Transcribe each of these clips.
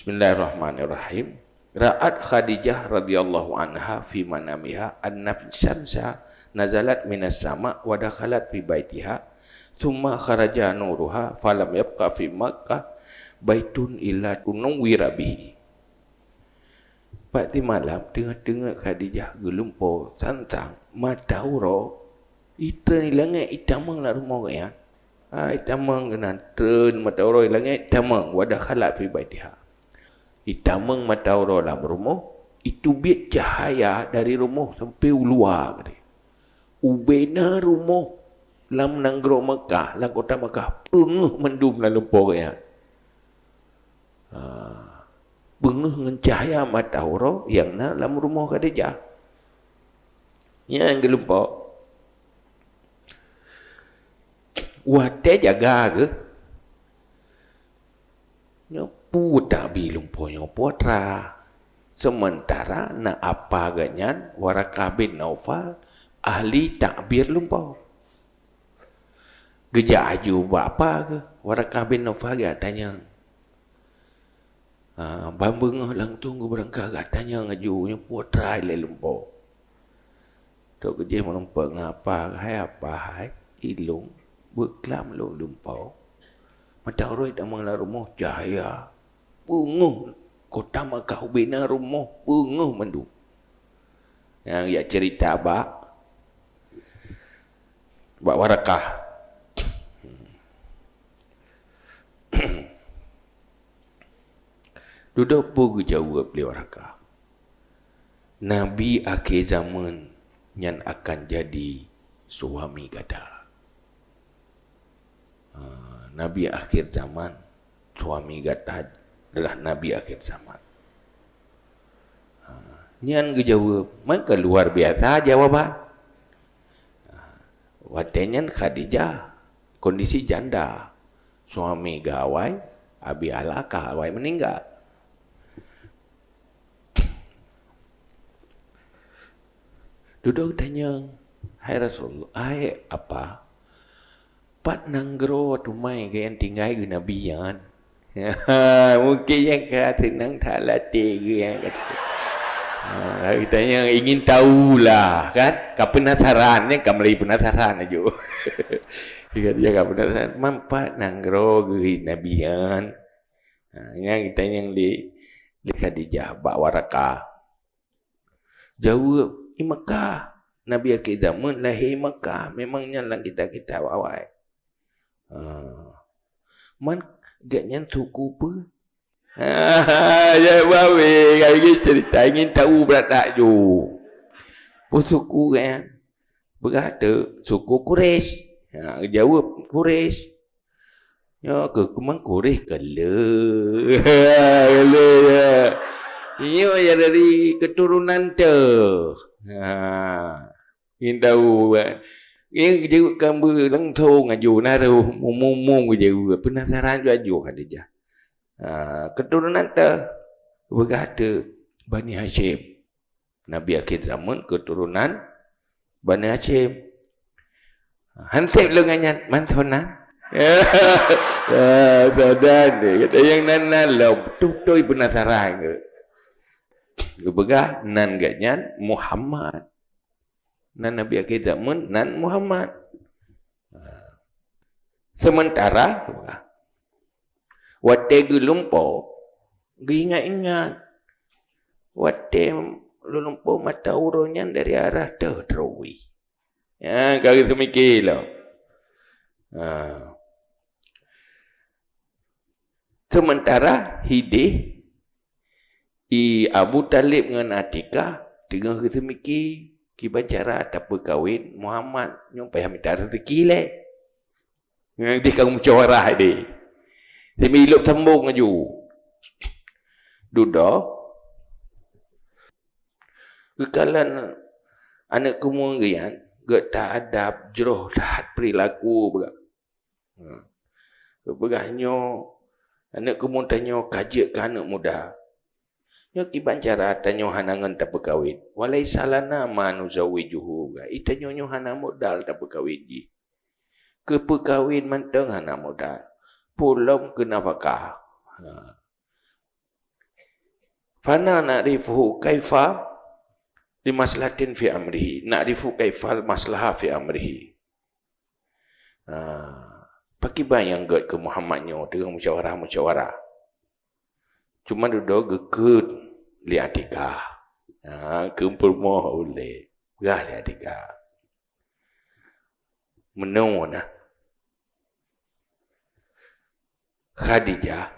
Bismillahirrahmanirrahim. Ra'at Khadijah radhiyallahu anha fi manamiha anna syamsa nazalat minas sama wa dakhalat fi baitiha thumma kharaja nuruha falam yabqa fi Makkah baitun illa unawwira bihi. Pada malam tengah-tengah Khadijah gelumpur santang matauro ita ni langit itamang la rumah ya. Itamang kena tren matauro langit itamang wa dakhalat fi baitiha. Itamang matauro dalam rumah itu biar cahaya dari rumah sampai luar. Ubena rumah dalam negeri Mekah, dalam kota Mekah, pengeh mendum dalam lumpur ya. Pengeh dengan cahaya matauro yang dalam rumah Khadijah. Yang gelumpur. Wate jaga ke? Nyopu tak bilung punya putra. Sementara nak apa ganyan Warakah bin Naufal ahli takbir lumpur. Gejak aju buat apa ke? Warakah bin Naufal tanya. Bambang lang tunggu berangkat tanya ngajunya putra ile lumpur. Tok kerja melumpur ngapa hai ilung berkelam lu lumpur. Matahari tak mengalah rumah cahaya. Punguh kota Makkah bina rumah punguh mendu. Yang ya cerita bak Warakah. Duduk pun jawab beliau Warakah. Nabi akhir zaman yang akan jadi suami gada. Nabi akhir zaman suami gada adalah Nabi akhir zaman. Nyan jawab, maka luar biasa jawaban. Watenya Khadijah kondisi janda, suami gawai, abi alakah awai meninggal. Duduk tanya, hai Rasulullah, hai apa? Pat nanggro tumai ke yang tinggal ke Nabi yang mungkin yang kata nang tak latih ke yang kata. Kita yang ingin tahulah kan, kau penasaran ni, kau melayu penasaran aja. Dia kau penasaran, mampat nanggro ke Nabi yang kita yang di Khadijah, Bak Warakah. Jawab, di Mekah. Nabi akhir zaman lahir Mekah. Memangnya lah kita awal. Man gaknya suku apa? Ya bawe kali cerita ingin tahu berat tak ju. Pun suku kan. Berkata suku Quraisy. Jawab Quraisy. Ya ke kemang Quraisy kala. Kala ya. Ini ya dari keturunan tu. Ingin tahu yang jauh kambu lang thong aju naru mumum jauh penasaran juga aju Khadijah. Keturunan ta berkata Bani Hashim. Nabi akhir zaman keturunan Bani Hashim. Hansip lengannya mantonan. Sadan dia kata yang nan lah tutoi penasaran ke. Bergah nan gaknya Muhammad. Nan Nabi akhir zaman nan Muhammad. Sementara wate gelumpo ingat-ingat wate gelumpo mata urunya dari arah Terrawi. Ya, kalau semikirlah. Sementara Hidih Abu Talib dengan Atikah tengah kita mikir kibacara tak berkahwin Muhammad nyampai minta rezeki le. Dia kau musyawarah dia. Dia miluk sambung aju. Duduk. Kekalan anak kemudian gak tak adab jeroh lahat perilaku berak. Bergahnya anak kemudian tanya kajak ke anak muda. Ya kiban cara tanya hanangan tak berkahwin. Walai salana manuzawijuhu. Itanya hana modal tak berkahwin ji. Keperkahwin menteng hana modal. Pulang ke nafkah. Fana na'rifuhu kaifa limaslahatin fi amrihi. Na'rifu kaifa maslahah fi amrihi. Pakai bayang gad ke Muhammadnya dengan musyawarah. Cuma duduk gekut li Atikah. Kumpul moh boleh. Gah li Atikah. Menung Khadijah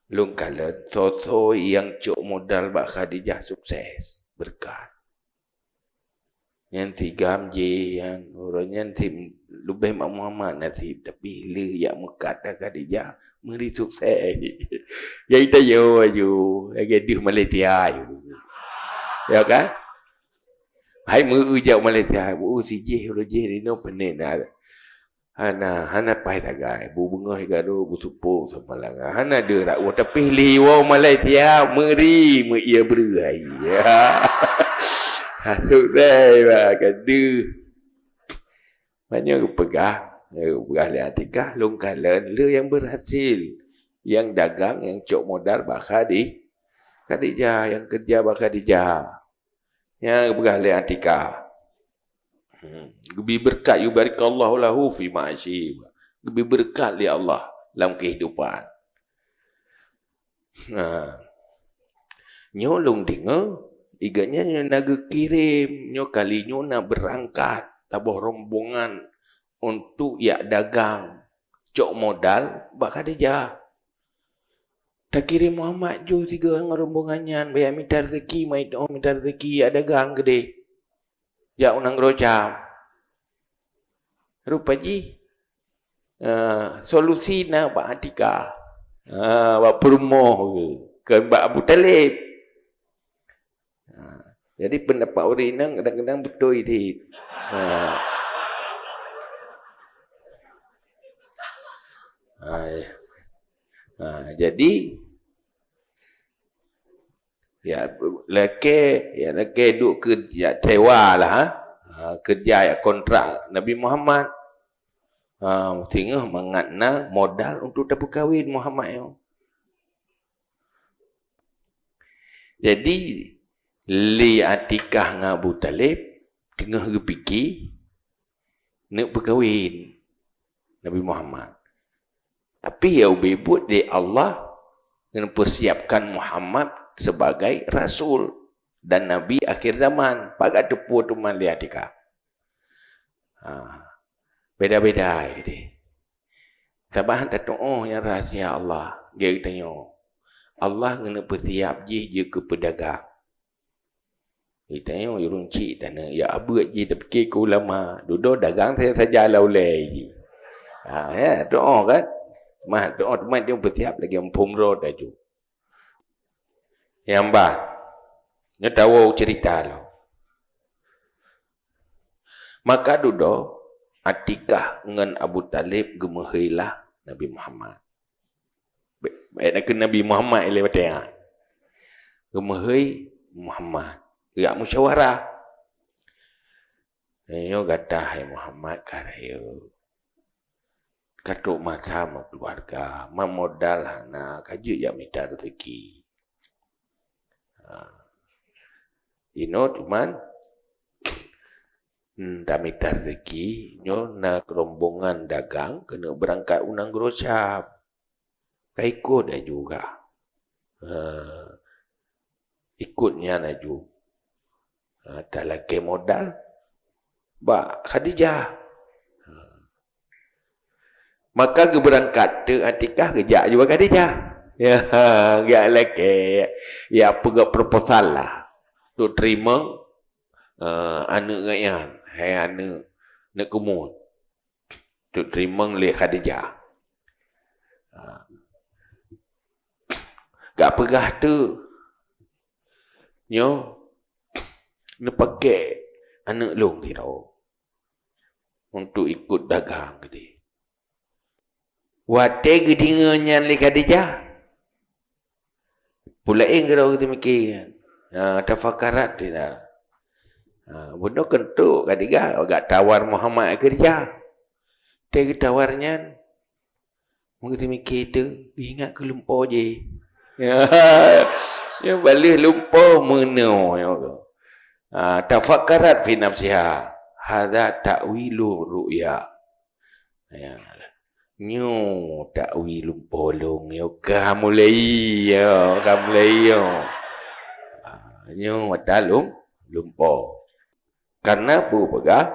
lungkala toto yang cuk modal bak Khadijah sukses berkat. Yang tiga je yang orangnya nanti lebih Mak Muhammad nanti tapi le yang mekat dah Khadijah meri sukses. Ya kita yo lagi di Malaysia yo. Ya kan? Hai mu ujak Malaysia bu si je roje no penena. Hana pai tagai bu bunga higado bu supo samalang hana de rak wa tapi liwa Malaysia meri mu ia berai ya sukses ba kadu banyak pegah li Atikah lungkalan le yang berhasil yang dagang yang cok modal bak Khadijah yang kerja bak Khadijah yang pegah li Atikah. Lebih berkat yubarikallahu lahu fi ma'asyih. Lebih berkat li Allah dalam kehidupan. Nyo long dengar iganya nyo naga kirim nyo kali nyo nak berangkat tabuh rombongan untuk yak dagang cok modal bak Khadijah. Tak kirim Muhammad jo tiga rombongannya bayar minta rezeki mai doa minta rezeki yak dagang gede. Ya unang rojam. Rupaji solusi na Pak Atikah. Pak Purmoh ke Pak Abu Talib. Jadi pendapat orang ini kadang-kadang betul itu. Jadi ya laki duk kerja sewa lah kerja ya kontrak Nabi Muhammad sehingga mengatna modal untuk tak berkahwin Muhammad yo. Jadi li Atikah dengan Abu Talib tengah berfikir nak berkahwin Nabi Muhammad. Tapi ya ubebut di Allah dengan persiapkan Muhammad sebagai Rasul dan Nabi akhir zaman. Pakat tepu tu man li Atikah. Beda-beda ini. Sabah tak tahu yang rahasia Allah. Dia tanya, Allah kena bersiap je ke pedagang. Dia tanya, urung cik tanya, ya abad je tak fikir ke ulama. Duduk dagang saya saja laulai je. Ya, doa kan. Mah doa teman dia bersiap lagi empumro dah ju. Yang bah, dia tahu cerita lo. Maka duduk Atikah dengan Abu Talib gemehilah Nabi Muhammad. Baik nak Nabi Muhammad ile batang. Gemehi Muhammad. Ya musyawarah. Ayo kata hai Muhammad karayo. Katuk masa sama keluarga, memodal hana kaju ya minta rezeki. Cuman dah minta rezeki, nyo nak rombongan dagang kena berangkat unang grosap. Ikut dah juga. Ikutnya naju. Tak lagi modal. Ba Khadijah. Maka keberangkat tu Atikah kejak juga Khadijah. Ya, enggak lagi. Ya pegak proposal lah. Tu terima anak ngayan. Hai anak nak kumut. Tu terima oleh Khadijah. Gak pegah tu. Nyo nak pakai anak long tau. Untuk ikut dagang gitu. Wate gedingannya li Khadijah. Pulain kalau kita mikir. Tafakarat tidak. Bodoh kentuk Khadijah. Agak tawar Muhammad kerja. Dia tawarnya. Mungkin kita mikir tu. Ingat ke lumpur je. Ya balik lupa meno ya. Tafakkarat fi nafsiha. Hadza ta'wilu ru'ya. Ya. Nyo ta'wilu bolong yo kamulai yo kamulai yo. Nyo wadalum lumpo. Karena apa pegah?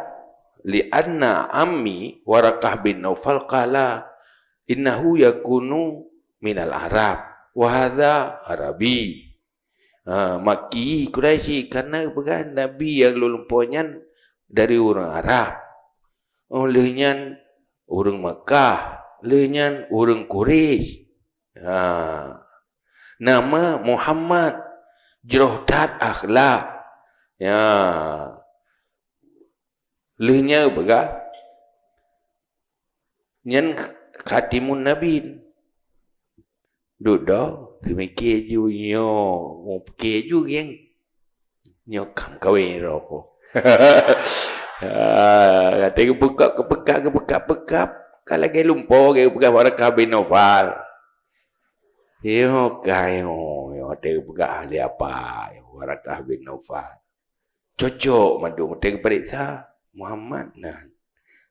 Li'anna ammi Warakah bin Naufal qala innahu yakunu minal Arab wa hadza Arabi. Maki Quraisy karena pegah Nabi yang lumpuhnya dari orang Arab. Olehnya orang Makkah, olehnya orang Quraisy. Nama Muhammad Jrohdat akhlak. Ya. Lehnya pegah nyan khatimun Nabi. Duduk semikir ju nyo mungkin ju yang nyo kam kawin roko. Kata kepekap kalau ke lumpur ke pegah Warakah bin Naufal. Yo kayo yo ada pegah ahli apa Warakah bin Naufal. Cocok madu mesti periksa Muhammad nah.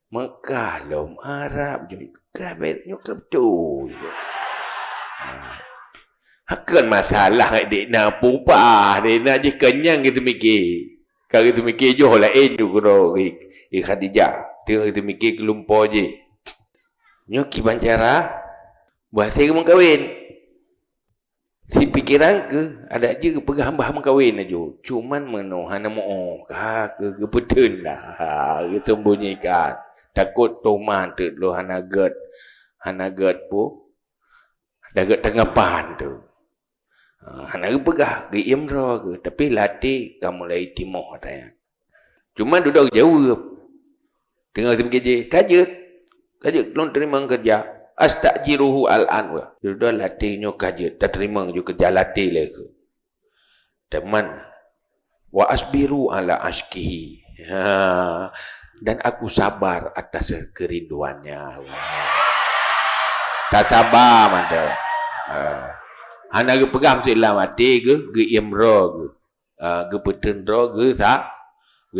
Mekah lom Arab je kabet nyo betul. Hakan masalah dik nak pupa dia nak je kenyang kita mikir. Kalau kita mikir je lain tu kuro Khadijah. Dia kita mikir kelumpur je. Nyo kiban cara bahasa ke mengkawin. Si pikiran ke ada je pegah hamba mengkawin aja. Cuman menohana mo ke betul lah. Kita sembunyikan. Takut toman tu lo hanagat pu dagat tanggapan tu. Hana pegah ke imra ke tapi latih kamu mulai timoh tanya. Cuma duduk jauh. Tengah kerja kaje belum terima kerja. Astajiruhu al-an wa. Duduk latihnya kaje tak terima juga kerja latih lagi. Teman wa asbiru ala ashkihi. Dan aku sabar atas kerinduannya. Tak sabar mantap. Hana ke pegang silam mati ke imro ke petendro ke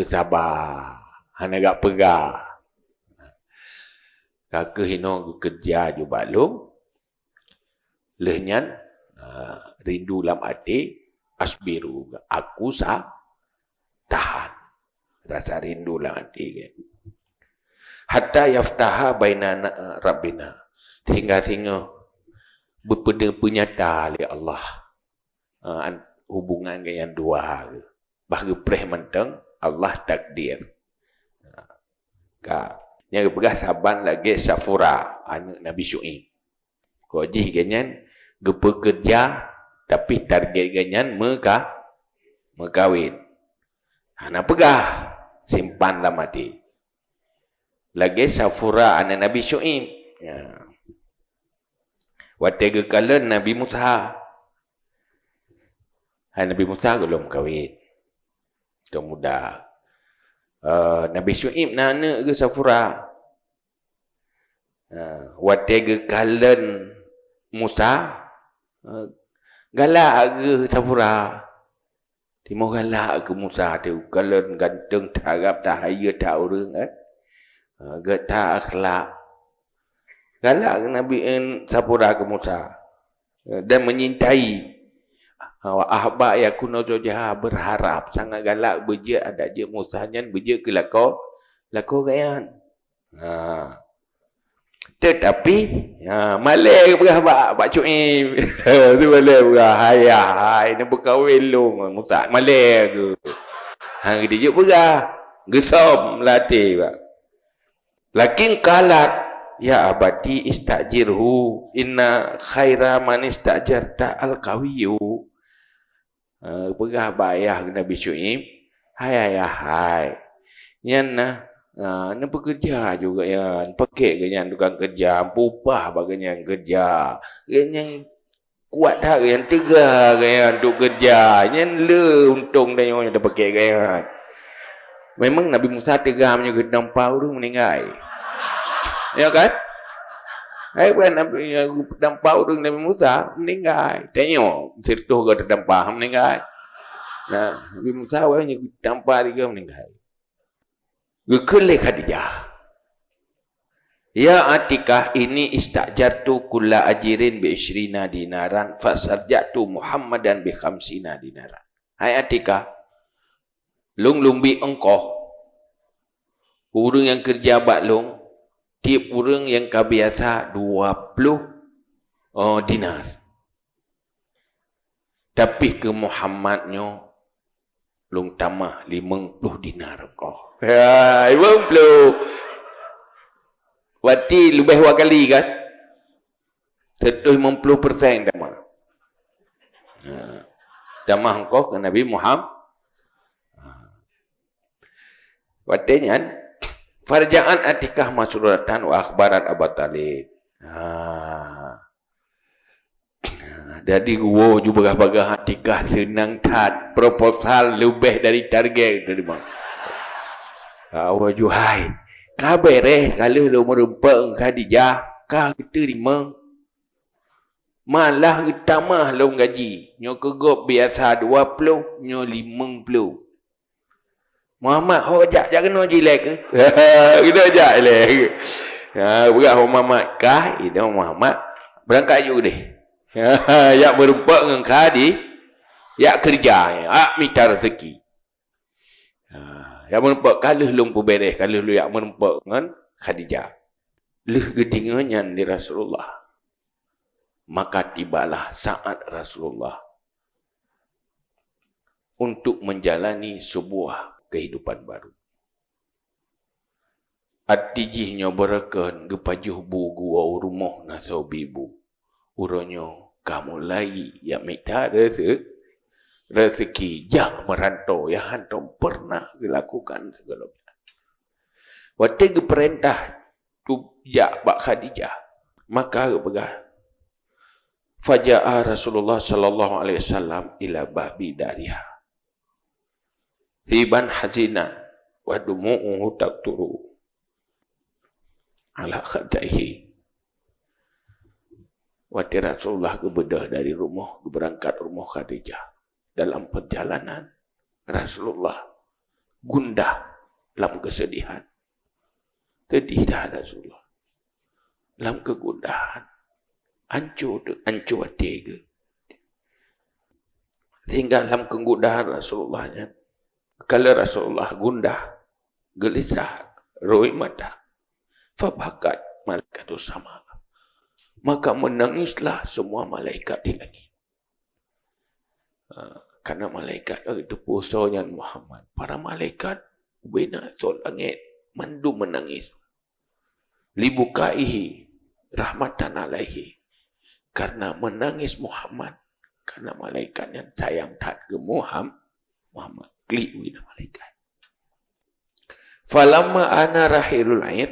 sabar. Hana gak pegang. Kakak hino kerja je balung. Lehnyan rindu lam hati asbiru. Aku tahan. Rasa rindu lam hati. Hatta yaftaha bainana rabbina. Sehingga berpenyata oleh Allah hubungan yang dua bahagia preh menteng Allah takdir yang pegah saban lagi Safura anak Nabi Syuaib kau jih ganyan bekerja tapi target ganyan mekawin anak pegah simpan dalam hati lagi Safura anak Nabi Syuaib ya. Waktu kala Nabi Musa. Nabi Musa belum kahwin. Itu muda. Nabi Syuaib nana ke Safura. Waktu kala Musa galak ke Safura. Timur galak ke Musa tu. Kala ganteng tarap tahaya tak orang gata akhlak. Galak Nabi Safura ke Musa dan menyintai ahba yakuna zawjaha berharap sangat galak beje ada je Musa nyan beje ke lako gayan. Tetapi malai berah Pak Syuaib tu malai berah hai ni berkahwin long Musa malai ke hang dia berah gesom latih pak lakin kalat ya abadi istajirhu inna khaira man istajarta al-qawiyyu. Pegah bayah Nabi Syuaib. Hai. Nyan na bekerja juga yan. Pakai ganyan tukang kerja, pupah bagian kerja. Ganyan kuat dah ganyan tegar ganyan untuk kerja. Nyan le untung dah yang dah pakai ganyan. Memang Nabi Musa tegar punya gedang pau tu meninggal. Ya kan? Hai bukan nampak orang Nabi Musa meninggal. Tengok sirtuh ke terdampar meninggal. Nah, Nabi Musa orangnya tampar dia meninggal. Gekelih Khadijah. Ya Atikah ini istajartu kulla ajirin bi 20 dinaran fasarjatu Muhammadan bi 50 dinaran. Hai Atikah, lung bi engkau orang yang kerja baklung, tiap orang yang kebiasa 20 dinar. Tapi ke Muhammadnya lung tambah 50 dinar kau. Ya, 50. Berarti lebih dua kali kan? 50% tambah. Tambah engkau ke Nabi Muhammad. Artinya, farja'an Atikah masruratan wa akhbarat Abu Talib. Jadi gua juga bagah Atikah senang tat proposal lebih dari target dari bang. Wajuhai. Kah beres kalau lu merempak Khadijah, kah terima. Malah utama lu gaji. Nyo kegop biasa 20, nyo 50. Muhammad hojak jangan no jilek ke? Kita hojak jilek. Berat Muhammad kah? Itu Muhammad berangkat juga deh. Ya berempak dengan Khadijah, ya kerja, ya minta rezeki. Yang merempak kaluh lung beres, kaluh lu yang merempak dengan Khadijah. Leh gedingannya di Rasulullah. Maka tibalah saat Rasulullah untuk menjalani sebuah kehidupan baru. At-tijihnya berakan gepajuh bu gua rumah nasau bibu. Uronyo kamu lagi yang minta rezeki yang merantau yang hantam pernah dilakukan segala macam. Waktu perintah tu ya bak Khadijah, maka begal faja'a Rasulullah sallallahu alaihi wasallam ila babi dariha thiban hazinan wa dumu'uhu taqturu ala khadaihi. Waktu Rasulullah kebedah dari rumah, berangkat rumah Khadijah. Dalam perjalanan, Rasulullah gundah dalam kesedihan. Sedih dah Rasulullah. Dalam kegundahan. Hancur hati ke. Sehingga dalam kegundahan Rasulullahnya. Kalau Rasulullah gundah, gelisah, roi mata. Fabakat malaikat sama. Maka menangislah semua malaikat di langit. Karena malaikat itu pusaunya Muhammad. Para malaikat bina sol langit mandu menangis. Libukaihi rahmatan alaihi. Karena menangis Muhammad. Karena malaikat yang sayang tat ke Muhammad. Klik bina malaikat. Falamma ana rahilul air.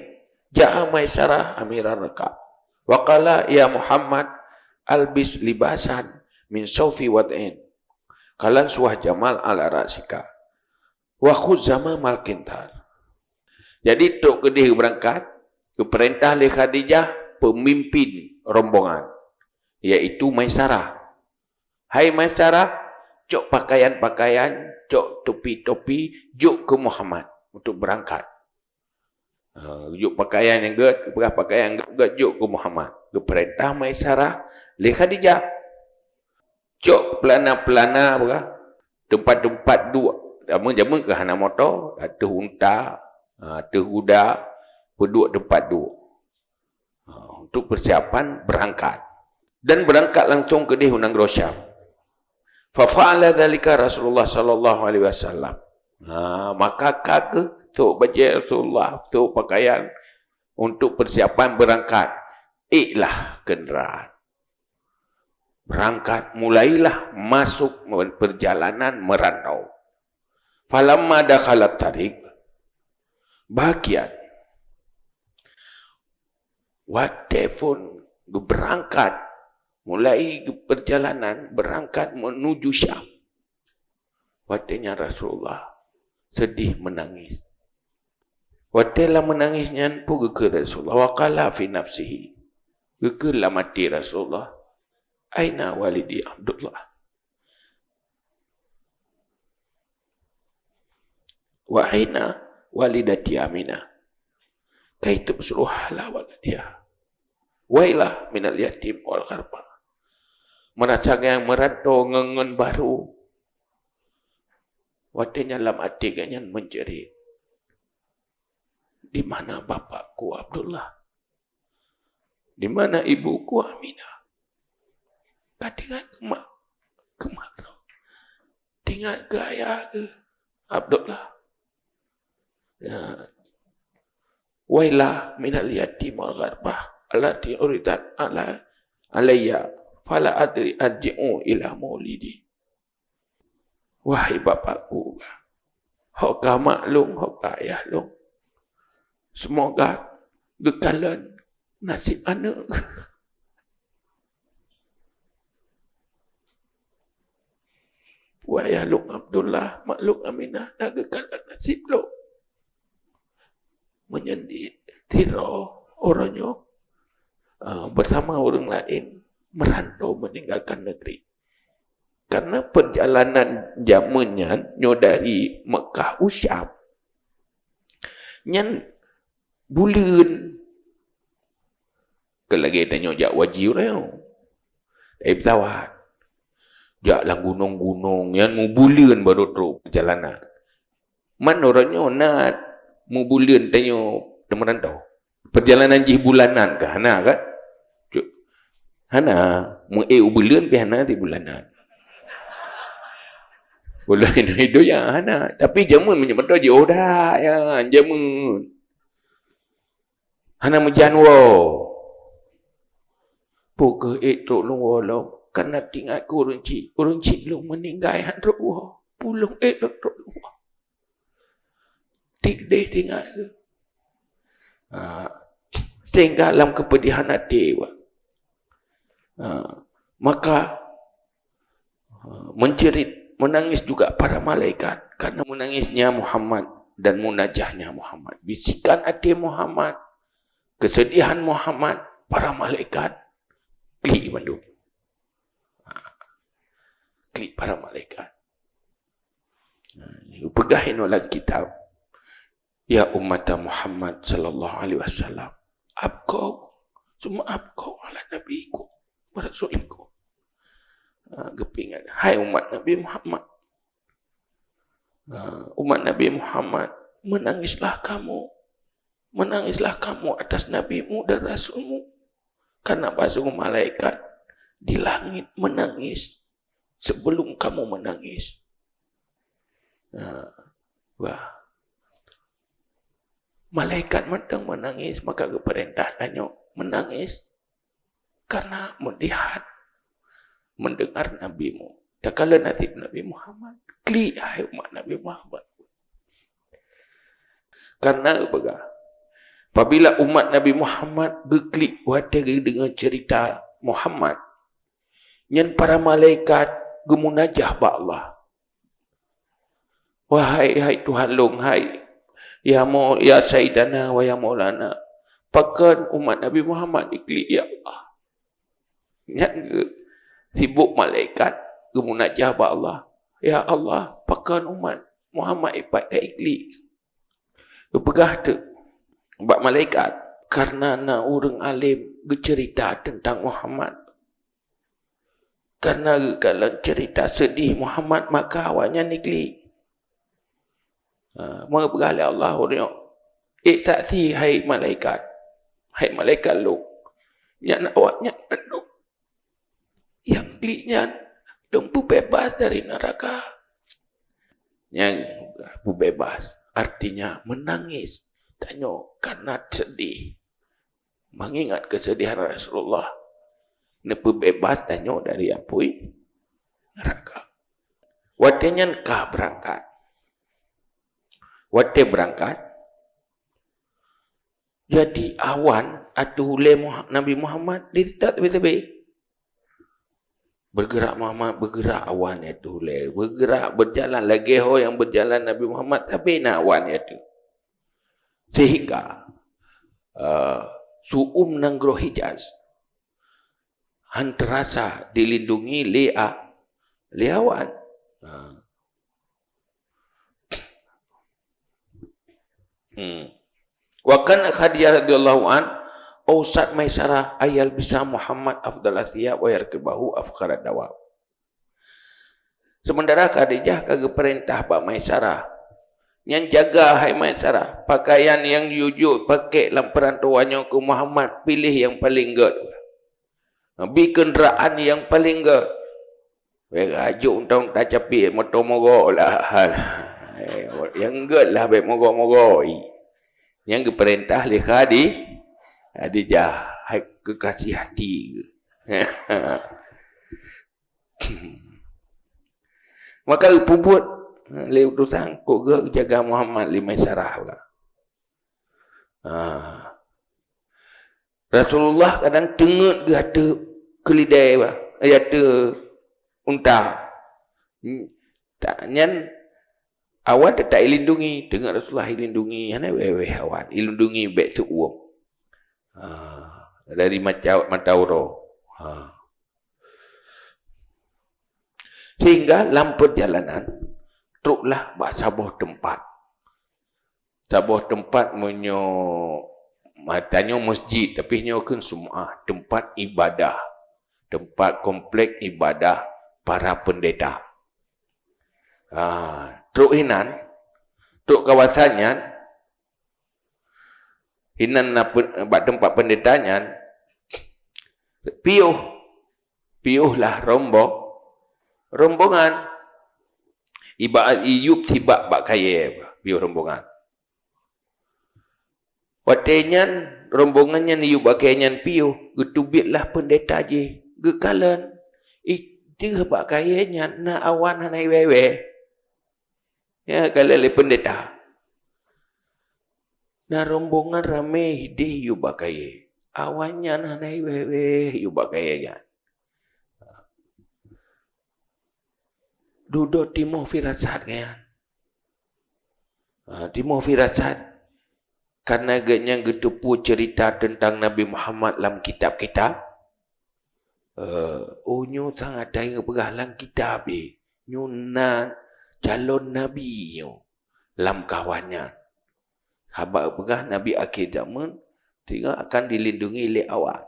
Ja'a Maisarah amiran rakab. Wa qala ya Muhammad albis libasan min saufi wad'in. Kalan suah jamal ala rasika. Wa khuzama mal kintar. Jadi tok kedih berangkat ke perintah oleh Khadijah pemimpin rombongan iaitu Maisarah. Hai Maisarah, cok pakaian-pakaian, cok topi-topi, juk ke Muhammad untuk berangkat. Juk pakaian yang ged, pakaian yang ged, juk ke Muhammad. Ke perintah Maisarah oleh Khadijah. Cok pelana-pelana tempat-tempat dua. Jamu-jamu ke hana motor, tu unta, tu kuda, berdua tempat dua. Untuk persiapan berangkat. Dan berangkat langsung ke Hunang Rosyam. Fa fa'ala dzalika Rasulullah sallallahu alaihi wasallam. Maka kagak tu baju Rasulullah tu pakaian untuk persiapan berangkat. Iklah kenderaan. Berangkat, mulailah masuk perjalanan merantau. Falamma dakhalat tariq bagian watefun berangkat, mulai perjalanan berangkat menuju Syam. Waktunya Rasulullah sedih menangis. Waktulah menangisnya pun ke Rasulullah. Wa qala fi nafsihi. Gekelah mati Rasulullah. Aina walidi Abdullah. Wa aina walidati Aminah. Kaitu besuluhala waladiha. Wailah minal yatim wal gharba. Merasa yang merantau ngengen baru. Watanya lam hati ganyan menjerit. Di mana bapakku Abdullah? Di mana ibuku Aminah? Kadang kemarau. Tinggal gaya ke Abdullah. Ya. Wailah minal yatim wal gharbah allati uridat alayya fala adri arji'u ila maulidi. Wahai bapakku, hok maklum, hok ayah long. Semoga gekalan nasib anak. Wahai long Abdullah, maklum Aminah, nak gekalan nasib long. Menyendiri orangnya bersama orang lain merantau meninggalkan negeri. Karena perjalanan zamannya dari Mekah Usyam nyan bulan kelagi tanya jak wajib lah. Pesawat jak lang gunung-gunung yang mau bulan baru terus perjalanan. Man orangnya nak mau bulan tanya merantau. Perjalanan jih bulanan ke hana kan? Hana mau bulan pi hana ti bulanan. Bulan itu ya hana, tapi jamun menyebut jauh dah ya jamun. Hana menjanwo. Pukul itu lu walau karena tinggal kurunci lu meninggal hantu wah pulung itu lu. Tik deh tinggal. Sehingga dalam kepedihan hati maka menangis juga para malaikat karena menangisnya Muhammad dan munajahnya Muhammad. Bisikan hati Muhammad, kesedihan Muhammad, para malaikat klik bandung. Klik para malaikat. Pegahin oleh kitab. Ya umat Muhammad sallallahu alaihi wasallam. Abkau, semua abkau ala nabiku, rasuliku. Gepingan. Hai umat Nabi Muhammad. Umat Nabi Muhammad, menangislah kamu. Menangislah kamu atas nabimu dan rasulmu. Karena pasukan malaikat di langit menangis sebelum kamu menangis. Wah. Malaikat mentang menangis, maka keperintah tanya menangis karena melihat, mendengar nabimu. Dan kalau nasib Nabi Muhammad, kli hai umat Nabi Muhammad. Karena apa? Apabila umat Nabi Muhammad berklik wadai dengan cerita Muhammad, yang para malaikat gemunajah ba Allah. Wahai Tuhan long, hai ya Sayyidana wa ya Maulana, pakan umat Nabi Muhammad ikli ya Allah. Yang sibuk malaikat gemunajah ba Allah. Ya Allah, pakan umat Muhammad ipat ke ikli. Berpegah tu bak malaikat karena na orang alim bercerita tentang Muhammad. Karena kalau cerita sedih Muhammad maka awaknya nikli. Maka bergalih Allah orang iktati hai malaikat. Hai malaikat lu. Yang awaknya penduk. Yang kliknya lumpuh bebas dari neraka. Yang bebas artinya menangis. Tanya karena sedih. Mengingat kesedihan Rasulullah. Nepu bebas tanya dari apui neraka. Watenya kah berangkat. Wate berangkat. Jadi awan atau hulai Nabi Muhammad ditetap tepi-tepi. Bergerak Muhammad, bergerak awan itu hulai. Bergerak, berjalan lagi yang berjalan Nabi Muhammad tapi nak awan itu. Sehingga Su'um Nanggro Hijaz Han terasa dilindungi liawan. Wa kana Khadijah radhiyallahu an Ausat Maisarah ayal bisa Muhammad afdal athiyab wa yarkibahu afqara dawab. Sementara Khadijah kagak perintah Pak Maisarah yang jaga hai Maisarah pakaian yang jujur pakai dalam perantauannya ke Muhammad, pilih yang paling good. Bi kenderaan yang paling good. Rajuk tong tak capi motor mogok lah. Yang good lah baik mogok-mogok. Yang diperintah oleh Khadijah hai kekasih hati. Maka puput le utusan kok jaga Muhammad li Maisarah pula. Rasulullah kadang tengut ke ada kelidai bah, ada unta. Tak nyan awan tak lindungi, dengar Rasulullah lindungi, ana weh awan, lindungi baik tu uang. Dari Matauro. Sehingga dalam perjalanan truklah buat sabuh tempat. Sabuh tempat matanya masjid tapi nyo kan semua tempat ibadah. Tempat komplek ibadah para pendeta. Truk hinan, truk kawasannya hinan buat tempat pendetanya piuh lah rombongan ibarat iyub tibak bak kaya piuh rombongan watenya rombongannya iyub bak kaya piuh getubitlah pendeta je gekalan itu bak kayanya na awan hanai wewe ya kalau le pendeta na rombongan ramai hidih iyub bak kaya awannya nanai wewe yubak kayanya. Duduk timur firasat kaya. Timur firasat karena agaknya getupu cerita tentang Nabi Muhammad dalam kitab-kitab. Nyo sangat ada pegah dalam kitab ni. Nyo na calon Nabi nyo dalam kawannya. Habak pegah Nabi akhir zaman sehingga akan dilindungi oleh awak.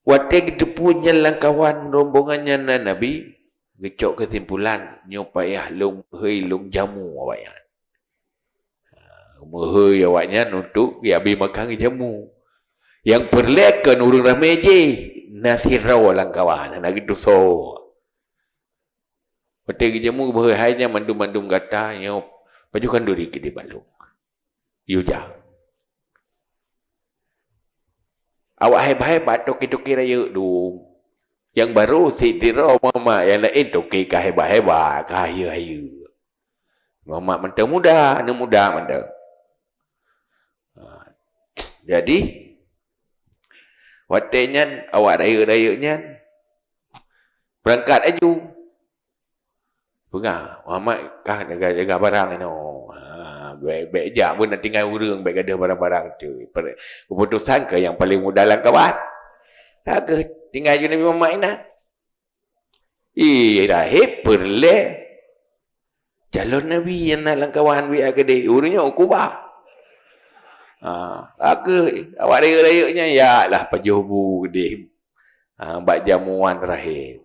Waktu itu punya langkawan rombongannya Nabi, gecok kesimpulan, nyo payah long jamu awaknya. Mohoi awaknya untuk biabi makan jamu. Yang perlekan urang ramai je, nasirau langkawan, nak gitu so. Waktu jamu berhainya mandum-mandum kata, nyo pajukan duri ke di balung. Yuja. Awak hebat-hebat toki-toki raya tu. Yang baru si tiro mama yang lain toki kah hebat-hebat kah hayu. Mama mentang muda, anak muda mentang. Jadi waktunya awak raya-rayanya berangkat aju. Bunga, Muhammad kah jaga barang ni. Baik jap pun nak tinggal urang baik ada barang-barang tu. Keputusan ke yang paling mudah lah kawan. Tak ke tinggal je Nabi Muhammad ni nak. Rahib perle. Calon Nabi yang nak langkawan biar ke dia. Urangnya ukubah. Aku awak raya-rayanya ya lah pajubu ke dia. Bak jamuan rahib.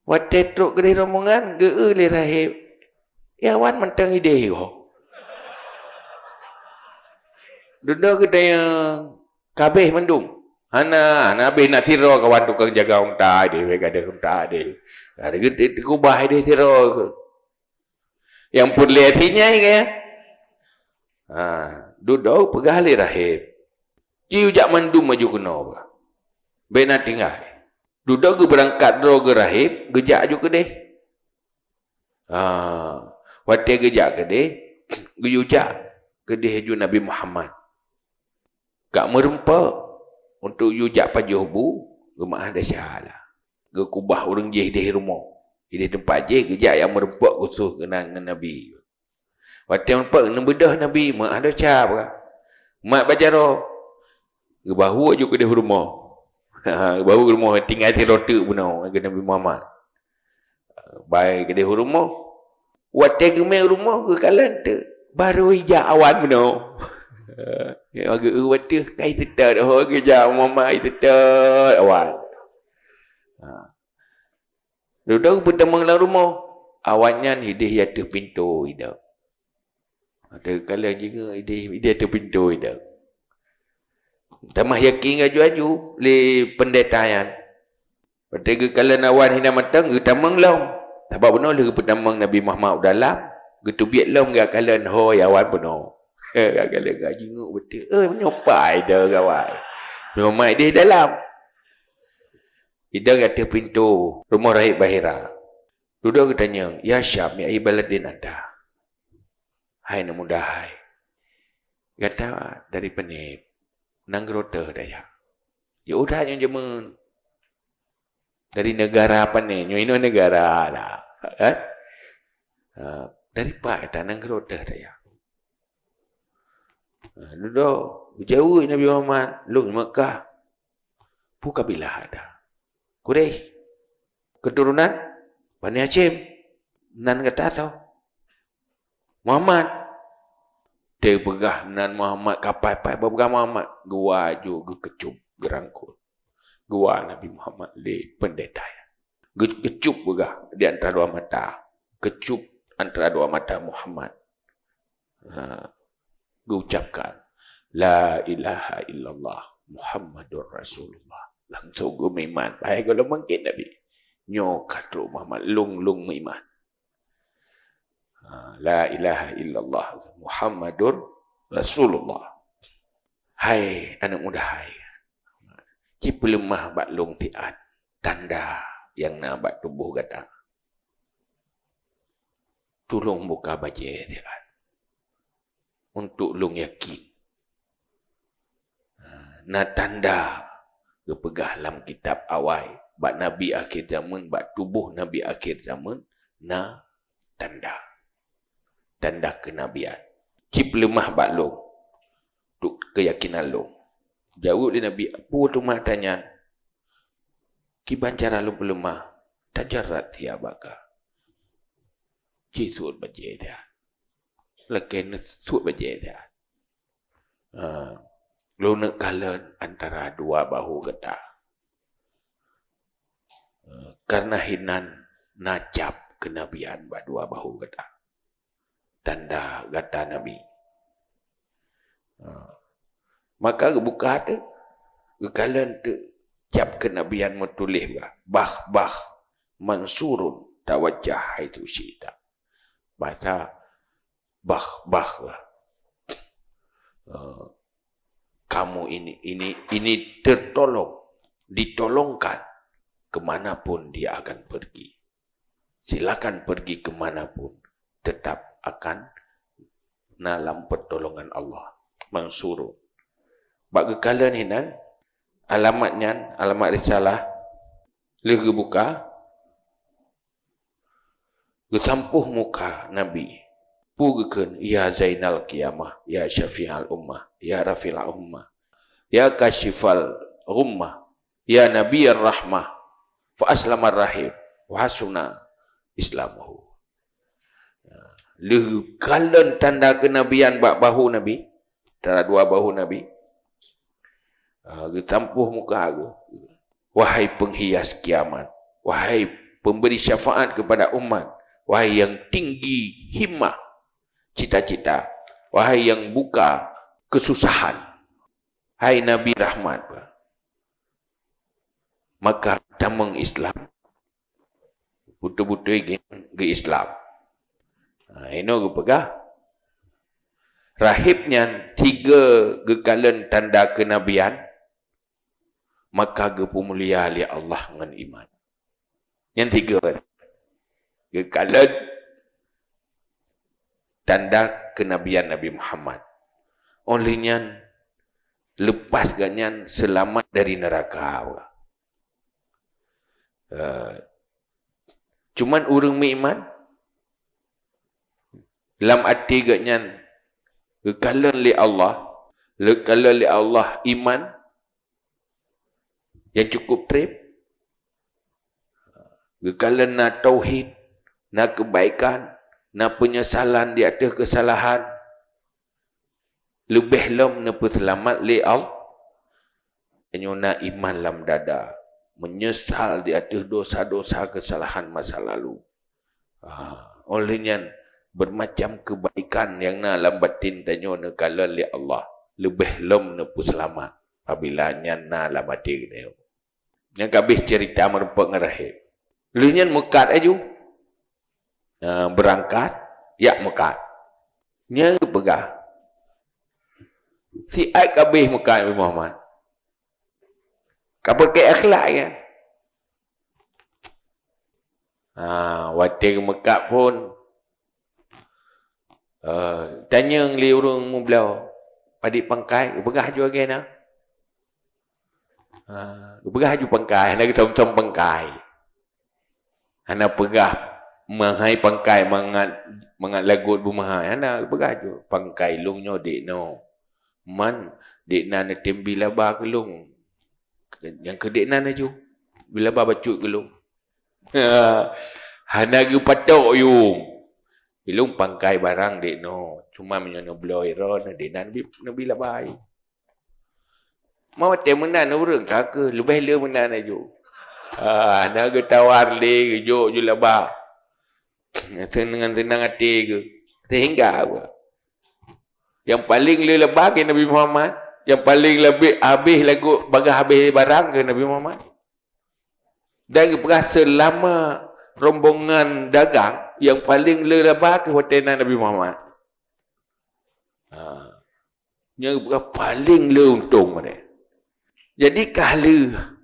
Waktu truk ke dia rombongan ke oleh rahib. Ya wan mentang ide yo. Duduk kita yang kabeh mendung. Nabi nak siro kawan tukang jaga unta dia, ada unta dia. Ada gede kubah dia siro. Yang pun lihatnya ke. Duduk pegah li rahib. Ciu jak mendung maju kena apa. Bena tinggal. Duduk ke berangkat dro ke rahib, gejak juga deh. Waktu gejak ke dia, gejak ke dia haju Nabi Muhammad. Kak merempak untuk yujak pajuhbu, gemah ada syahalah. Ke kubah orang jih di rumah. Di tempat jih gejak yang merempak khusus kenangan Nabi. Waktu merempak, bedah Nabi, mak ada syahab. Mak bajaro. Bahu aja ke dia rumah. Bahu ke rumah tinggal di rota pun ke Nabi Muhammad. Baik ke dia rumah. Watai gemai rumah ke kalan tu. Baru hijau awan pun. Agak watai kai setar dah ke hijau Muhammad setar awan. Duduk pertama dalam rumah. Awannya hidih atas pintu hidup. Ada kala juga hidih atas pintu hidup. Tamah yakin aju-aju li pendetaian. Pada kala awan hina matang ge tamang long. Sebab benar le pertama Nabi Muhammad dalam getubiat long ga kala hoi awan benar. Ga kala ga jenguk betul. Menyopai dah kawan. Muhammad dia dalam. Hidang atas pintu rumah Rahib Bahira. Duduk tanya, "Ya Syam, ya Ibaladin anda." Hai nak mudah hai. Kata dari penip. Nangrota daya. Ya udah yang jemen. Dari negara apa ni? Nyo negara dah. Kan? Dari Pak kata Nangrota daya. Duduk. Jauh Nabi Muhammad. Lu Mekah. Buka bilah ada. Quraisy. Keturunan Bani Hashim. Nan kata tau. Muhammad. Dia pegah nan Muhammad kapai-pai berpegang Muhammad. Gua ju gekecup gerangkul. Gua Nabi Muhammad li pendeta ya. Gecup pegah di antara dua mata. Kecup antara dua mata Muhammad. Gua ucapkan la ilaha illallah Muhammadur Rasulullah. Langsung gua iman. Baik kalau mungkin Nabi. Nyokat Muhammad lung iman. La ilaha illallah Muhammadur Rasulullah. Hai anak muda hai. Cip lemah bak long tiat. Tanda yang nak bak tubuh kata. Tolong buka baca tiat. Untuk long yakin. Na tanda kepegah dalam kitab awal. Bak Nabi akhir zaman. Bak tubuh Nabi akhir zaman. Na tanda. Tanda kenabian. Cip lemah bak long. Untuk keyakinan long. Jauh di Nabi. Apa tu matanya? Kiban cara long lemah. Tajarat ya baka. Cisut baca dia. Lekin sut baca dia. Lo nak kalan antara dua bahu kata. Karena hinan najab kenabian bak dua bahu kata. Tanda kata Nabi. Maka buka tu. Kekalan tu. Cap kenabian metulis. Bah mansurun tawajjah itu syita. Bahasa bah. Kamu ini tertolong. Ditolongkan. Kemanapun dia akan pergi. Silakan pergi kemanapun. Tetap akan dalam pertolongan Allah. Mansurun. Bak kekalan hinan, alamatnya, alamat risalah, lagi buka, ketampuh muka Nabi. Pugukan, ya Zainal Qiyamah, ya Syafi'al Ummah, ya Rafil Ummah, ya Kashifal Ummah, ya Nabi Ar-Rahmah, fa aslamar rahim, wa hasuna islamuhu. Kalan tanda kenabian bak bahu Nabi. Antara dua bahu Nabi. Getampuh muka aku. Wahai penghias kiamat. Wahai pemberi syafaat kepada umat. Wahai yang tinggi himmah. Cita-cita. Wahai yang buka kesusahan. Hai Nabi Rahmat. Maka tamang Islam. Betul-betul ke Islam. Ini aku pegah. Rahibnya 3 gekalan tanda kenabian. Maka gepemulia oleh Allah dengan iman. Yang 3. Gekalan tanda kenabian Nabi Muhammad. Olehnya lepas ganyan selamat dari neraka. Cuman orang beriman dalam hati ganyan kekalan li Allah Kalau li Allah iman yang cukup trip. Kalau nak tauhid, nak kebaikan, nak penyesalan di atas kesalahan, lebih lam nak selamat li Allah. Hanya nak iman lam dada, menyesal di atas dosa-dosa kesalahan masa lalu. Olehnya bermacam kebaikan yang nak lam batin tanya nak kalau li Allah. Lebih lom nepu selamat apabila nyana lah mati dia. Yang habis cerita merupakan ngerahib. Lunyan mekat aja. Berangkat, ya mekat. Nya pegah. Si ai habis mekat Nabi Muhammad. Kapal ke akhlak kan. Watir mekat pun tanya li urang mublau. Adik pangkai, begah juga kena. Begah juga pangkai, nak kita pangkai. Anak pegah menghai pangkai mangat lagut bumahai. Anak begah juga pangkai lungnya dek no. Man dek na tem bila ba kelung. Yang ke dek na ju. Bila ba bacuk kelung. Anak ge patok yung. Ilung pangkai barang dek no. Cuma menyono bloy ron dek nan nabi labai. Mau tem menan urang kake lebih le menan aju. Nak tawar le jo ju laba. Tenang hati ke. Sehingga apa? Yang paling le laba ke Nabi Muhammad, yang paling lebih habis lagu bagah habis barang ke Nabi Muhammad. Dan berasa lama rombongan dagang yang paling lelabah ke hotelan Nabi Muhammad. Yang paling leuntung mereka. Jadi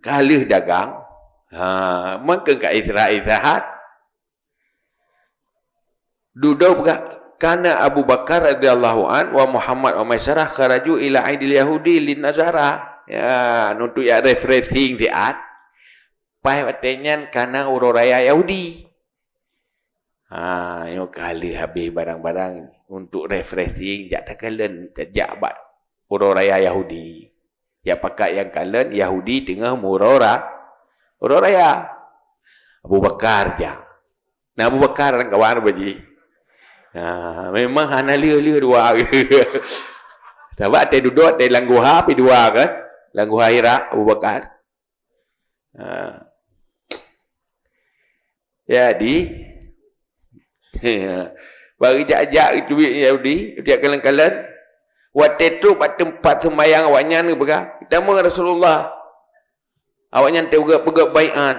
kalah dagang, maka kat istirahat. Duduk karena Abu Bakar radhiyallahu an wa Muhammad wa Maisarah kharaju ila Aidil Yahudi lin Nazara. Ya, untuk ya refreshing diat. Pai watenyan karena ururaya Yahudi. Yang kali habis barang-barang untuk refreshing jak takalen jak bat ururaya Yahudi. Ya pakai yang kalen Yahudi tengah ururaya. Abu Bakar je. Nah Abu Bakar kawan baji. Memang hana lia dua. Sebab te duduk te langguha pi dua kan. Langguha Hira Abu Bakar. Jadi bagi jak-jak duit Yahudi, tiap kalan-kalan waktu itu pada tempat sembahyang awaknya ni berkah. Kita Rasulullah. Awaknya tegak baiat.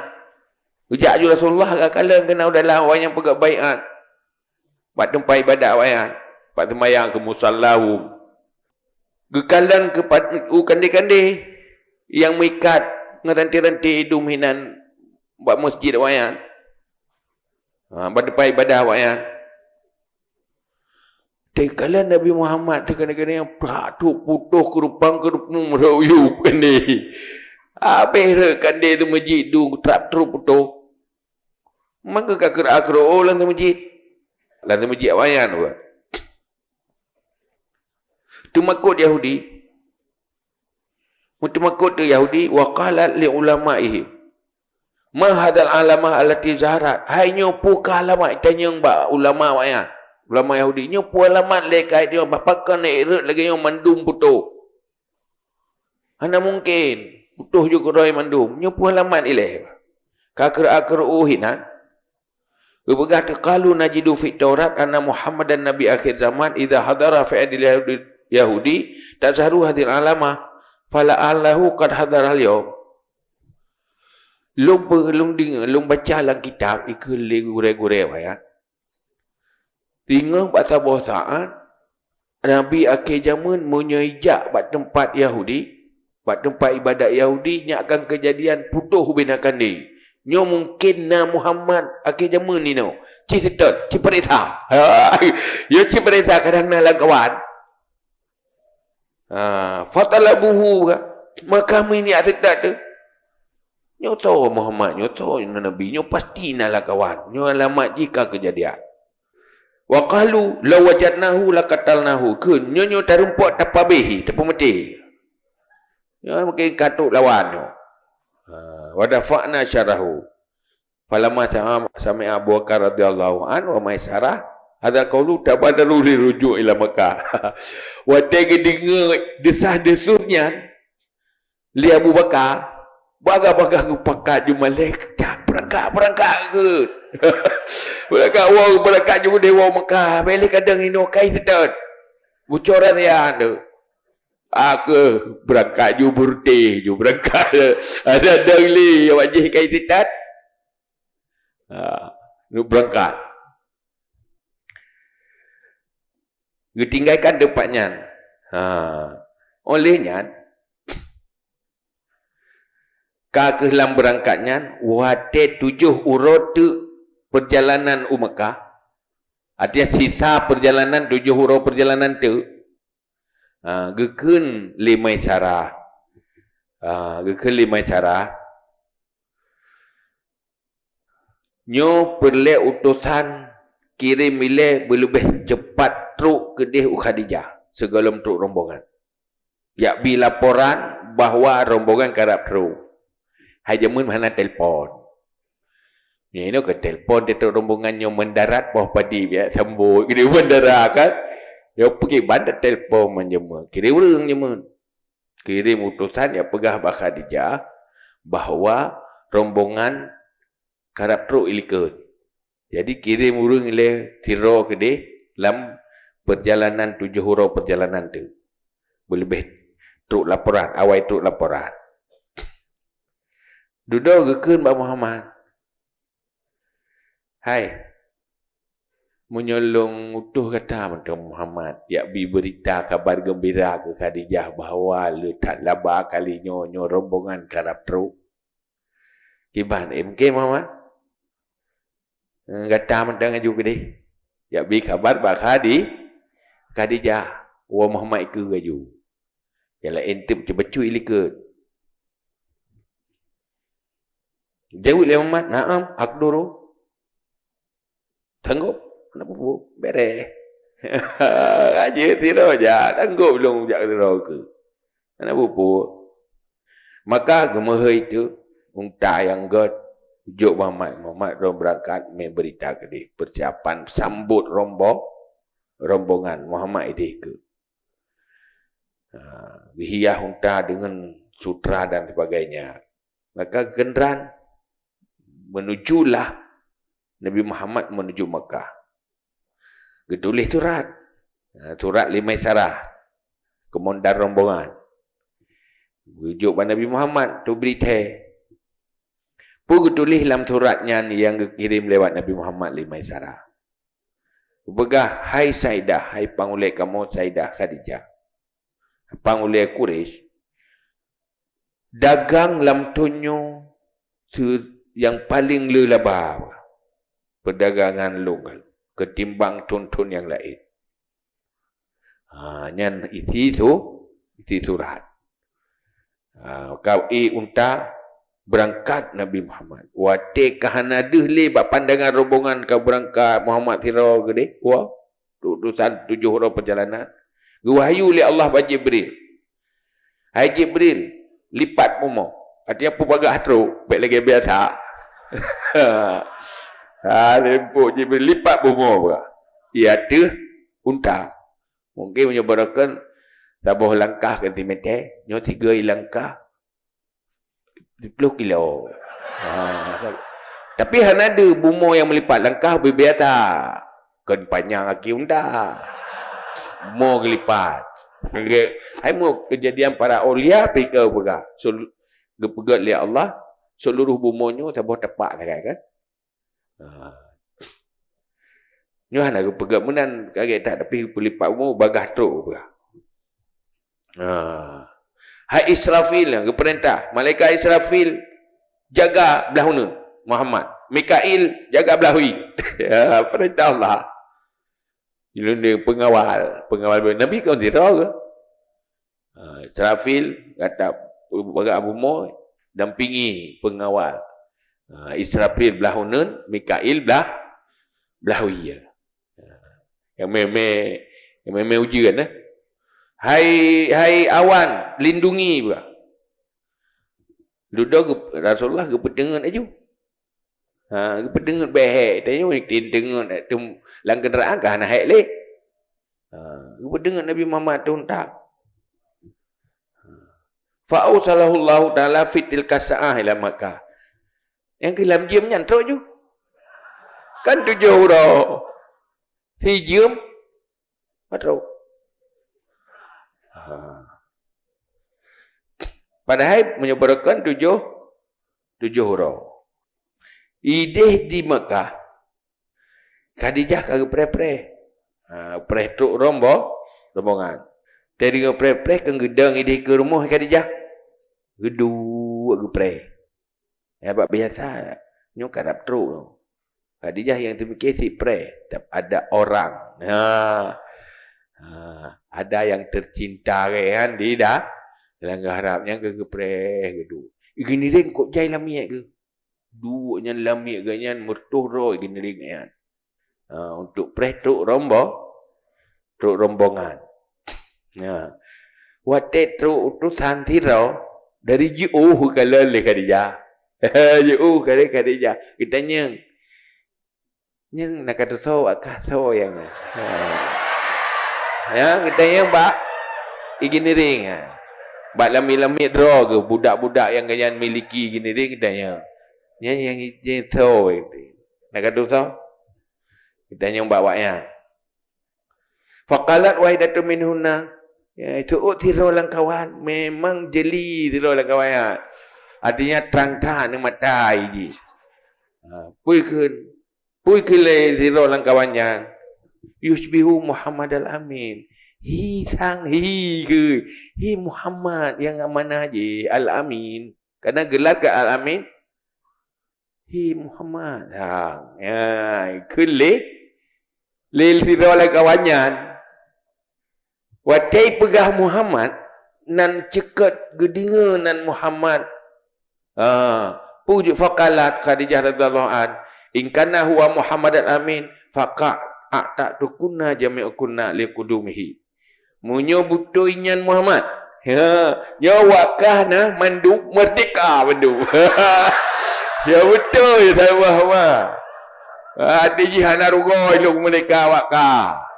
Jak ju Rasulullah kalan kena udahlah awaknya pegak baiat. Pada tempat ibadat awaknya, pada sembahyang ke musallahu. Gekalan ke kandai-kandai yang mengikat ngeranti-ranti hidung hinan buat masjid awaknya. Pada ibadah awaknya. Tekalan Nabi Muhammad kadang-kadang yang peratuk putuh kerupang merayup kan ni. Habis kan dia tu masjid tu tak terus putuh. Maka kakak-kakak lang tu masjid. Lang tu masjid awaknya tu. Tu makut Yahudi. Untuk makut tu Yahudi wa qalat li ulama'ihi. Ma hadzal alamah allati zaharat. Hai nyopo ka alamat tanya mbak ulama awaknya. Ulama Yahudi nyopo alamat le kai dia bapakan nek lagi yang mandum putuh. Ana mungkin putuh juga roi mandum. Nyopo alamat ileh. Kakra-akru hinan. Berkata qalu najidu fi Taurat anna Muhammadan nabi akhir zaman idza hadara fi adil Yahudi tazharu hadil alamah fala allahu qad hadara al-yawm. Lung baca dalam kitab ikut gure-gure ya. Tinggal pada saat Nabi akhir zaman menyejak pada tempat Yahudi, pada tempat ibadat Yahudi nya akan kejadian putuh binakan ni. Nyo mungkin na Muhammad akhir zaman ni no. Ci setot, ci perintah. Yo ci perintah kadang na kawan. Fatalabuhu maka ini adat tu. Nyo tahu Muhammad, nyo tahu Nabi, nyo pasti nalah kawan. Nyo alamat jika kejadian. Wa qalu law wajadnahu laqatalnahu. Ke nyonyo tarumpuk tapabehi, tapamati. Ya mungkin katuk lawan tu. Wa dafa'na syarahu. Falamma sami Abu Bakar radhiyallahu anhu wa Maisarah hadal qaulu tabadaru liruju' ila Makkah. Wa tege dengar desah-desusnya li Abu Bakar baga-baga ku pakat ju Malik berangkat ke. Berangkat ju dewa Makkah. Beli kadang ino kai sedot. Bocoran ya tu. Aku berangkat ju burtih ju berangkat. Ada dengli wajih kai sedot. Lu berangkat. Ditinggalkan depannya. Olehnya kelam berangkatnya wate 7 urut perjalanan Makkah. Artinya sisa perjalanan 7 urut perjalanan tu. Gekun limai sarah. Gekun limai sarah. Nyo perle utusan kirim ile berlebih cepat truk ke deh Khadijah sebelum truk rombongan. Ya bi laporan bahawa rombongan karap truk. Hai jamun mana telefon. Ni no ke telefon dia rombongannya mendarat bawah padi biar sambut kira mendarat kan. Ya pergi bandar telefon menjema. Kira urang jemun. Kirim utusan ya pegah bah Khadijah bahawa rombongan karap truk ilikut. Jadi kirim urang ile tiro ke dia dalam perjalanan 7 huruf perjalanan tu. Berlebih truk laporan, awal truk laporan. Duduk gekun Pak Muhammad. Hai. Menyolong utuh kata Pak Muhammad. Ya bi berita kabar gembira ke Khadijah bahawa lu tak laba kali nyo rombongan karap truk. Kiban MK Muhammad. Kata mentang juga deh. Ya bi kabar Pak Khadijah. Wa Muhammad ke gaju. Yalah ente becu ilikut. Jawab le Muhammad, "Na'am, aku dulu." Tanggup, kenapa bu? Beres. Aja tiro aja, tanggup belum jak tiro ke. Kenapa bu? Maka gemahai itu unta yang god ujuk Muhammad rom berangkat memberita ke dia persiapan sambut rombongan Muhammad ini ke. Hias unta dengan sutra dan sebagainya. Maka kenderaan menujulah Nabi Muhammad menuju Makkah. Getulis surat. Surat limai sarah. Komandan rombongan. Ujuk Nabi Muhammad tu berita. Pu getulis dalam suratnya ni yang dikirim lewat Nabi Muhammad limai sarah. Begah, hai Saidah, hai pangulai kamu Saidah Khadijah. Pangulai Quraisy. Dagang lam tunyo yang paling lelabah perdagangan lokal ketimbang tuntun yang lain. Nyan isi surat. Kau unta berangkat Nabi Muhammad. Wate kahana deh bak pandangan rombongan kau berangkat Muhammad tiro gede. Wah, utusan 7 huruf perjalanan. Wahyu li Allah ba Jibril. Hai Jibril, lipat momo. Artinya apa bagah teruk, baik lagi biasa. Lempuk je berlipat bunga pula. Ia tu unta. Mungkin menyebarakan tabuh langkah ke timete, nyo 3 langkah 10 kilo. Tapi hanya ada bunga yang melipat langkah berbiasa. Kan panjang lagi unta. Bunga gelipat. Hai mu kejadian para aulia pergi pegah. Gepegat oleh Allah seluruh bumonyo tabuh tepak sangat kan. Nyo hana gepegat menan kaget tak tapi pelipat umur bagah truk pegah. Hai Israfil yang perintah malaikat Israfil jaga belah hunun Muhammad. Mikail jaga belah hui. Perintah Allah. Dia pengawal Nabi kau dirau ke? Israfil kata bagak Abu Mo dampingi pengawal. Israfil belah hunun, Mikail belah hui. Yang meme ujian eh. Hai awan, lindungi pula. Duduk Rasulullah kepedengan aja. Kepedengan behek. Tanya kepedengan tu lang kenderaan kah nak hek leh. Kepedengan Nabi Muhammad tu tak. Fa'usalahu Allah Ta'ala fitil kasa'ah ila Makkah. Yang kelam jam nyantruk je. Kan 7 huruf. Si jam. Patro. Padahal menyebutkan 7 huruf. Ideh di Mekah. Khadijah kagak pre-pre. Pre-truk rombongan. Dari pre-pre ke gedang ideh ke rumah Khadijah. Gedu aku pre. Ya bab biasa. Nyu kadap truk. Khadijah yang demikian si pre. Ada orang. Ada yang tercinta kan di dah. Dalam harapnya ke pre gedu. Gini ring kok jai lamiak ke. Duanya lamiak ganyan mertuh roh gini ring kan. Untuk pre truk rombongan. Wate truk utusan tirau dari jauh kalau le Khadijah. Jauh kali Khadijah. Kita nyeng nak kata so akah so yang. Ya kita yang bak gini ring. Bak lami-lami draw ke budak-budak yang ganyan miliki gini ring kita yang. Yang so nak kata so. Kita yang bawanya. Faqalat wahidatu minhunna. Ya, itu tiro lang kawan. Memang jeli tiro lang kawan. Artinya terang-terang dengan mata ini. Pui ke le tiro lang kawannya. Yushbihu Muhammad al-Amin. Hi Muhammad yang amanah je. Al-Amin. Karena gelar ke Al-Amin. Hi Muhammad. Ke le tiro lang kawannya. Watai pegah Muhammad nan cekat gedinga nan Muhammad. Pujuk faqalat Khadijah radhiyallahu an, in kana huwa Muhammad al-Amin faqa a'tatukunna jami'ukunna liqudumihi. Munyo butoinyan Muhammad. Ya wakah nah mandu merdeka mandu. Ya betul saya Muhammad. Ada jihana rugoi lu merdeka wakah.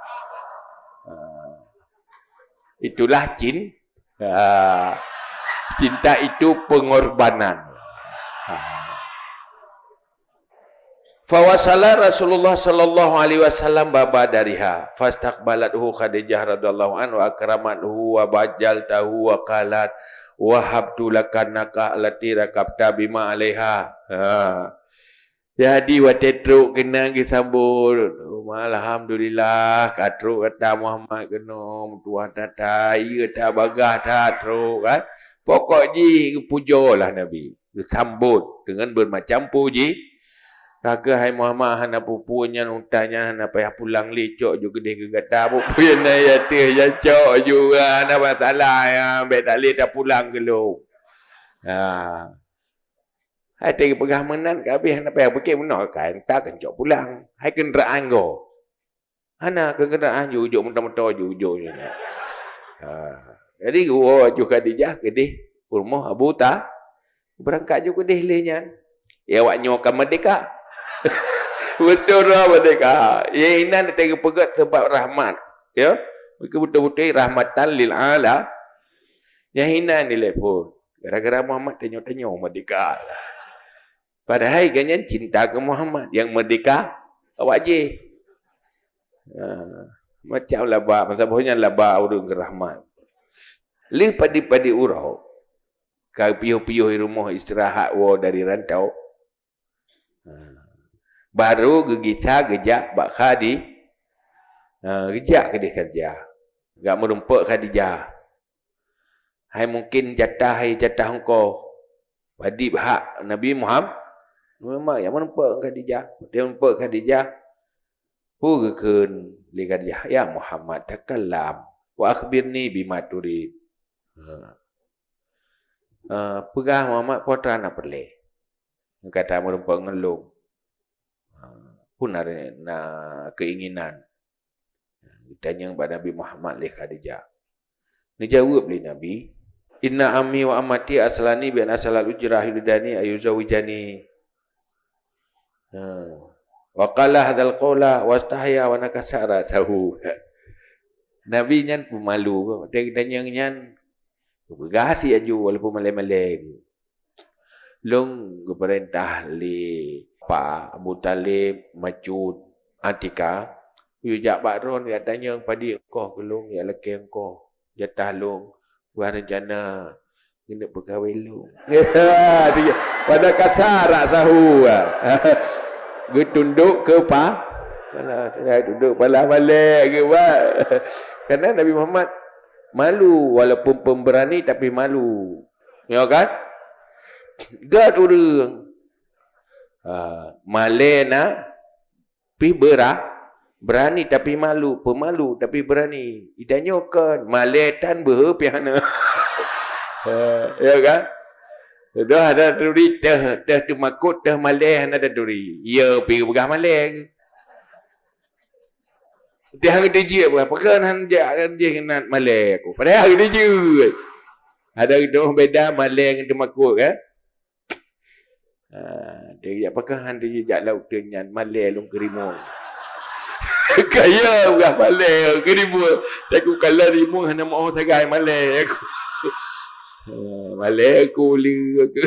Itulah cinta itu pengorbanan. Fawasala Rasulullah sallallahu alaihi wasallam baba dariha fastaqbalathu Khadijah radhiyallahu anha wa akramathu wa bajaltahu wa qalat wa habtu lakanaka allati rakabta bima alaiha. Jadi watetruk kena disambut. Alhamdulillah katruk kata Muhammad kena tuah tatai kata bagah tatruk kan. Pokok ji pujalah Nabi. Disambut dengan bermacam puji. Kaka hai Muhammad hana pupunya untanya hana payah pulang lecok juga dia kata pupunya na ya teh ya cok juga hana masalah ya bet tak leh tak pulang ke lu. Hai tegi pegah menan ke habis hana payah pergi menok kan tak kencok pulang. Hai kenderaan go. Hana kenderaan jujuk mentah-mentah jujuk. Jadi gua juga Khadijah ke deh rumah Abu Ta berangkat juga deh lehnya. Ya awak nyokan merdeka. Betul lah merdeka. Ya ini nak tegi pegat sebab rahmat. Ya. Betul-betul rahmatan lil ala. Ya hina nilai pun. Gara-gara Muhammad tanya-tanya merdeka lah. Padahal ganyan cinta ke Muhammad yang merdeka awak je. Macam labak, masa bohnya labak urung ke rahmat. Li padi-padi urau. Kau piuh-piuh di rumah istirahat wa dari rantau. Baru gegita gejak bak Khadi. Gejak ke dia kerja. Gak merumpak Khadijah. Hai mungkin jatah engkau. Padi hak Nabi Muhammad. Memang yang menumpak Khadijah. Dia menumpak Khadijah. Pugekeun li Khadijah. Ya Muhammad takallam. Wa akhbirni bima turid. Pegah Muhammad putra nak perleh. Kata menumpak ngelung. Pun ada keinginan. Tanya kepada Nabi Muhammad li Khadijah. Ni jawab li Nabi. Inna ammi wa amati aslani bi an asalal ujrah yudani ayuzawijani. Wa qala hadzal qawla wastahya wa nakasara sahu. Nabi nyan pemalu. Dia tanya nyan bergasi aju walaupun malai-malai. Long keperintah li Pak Abu Talib Macut Atika. Yu jak bakron dia tanya pada kau kelong ya laki kau. Jatah long buat rencana kena berkahwin lu. Pada kasar sahu. Gue tunduk ke pa. Saya duduk pala balik ke buat. Kerana Nabi Muhammad malu walaupun pemberani tapi malu. Ya kan? Gad orang. Malena pi berani tapi malu, pemalu tapi berani. Idanyokan maletan berpiana. Ya kan? Dah ada turi teh tu makut teh maleh ada turi. Ya pi begah maleh. Dia hari dia berapa kan dia kena maleh aku. Padahal hari dia. Ada itu beda maleh dengan makut kan? Dia apakah hang dia jak laut tenyan maleh long kerimo. Kaya bukan maleh kerimo. Aku kalau rimo hana mau sagai maleh aku. Maleh aku li aku.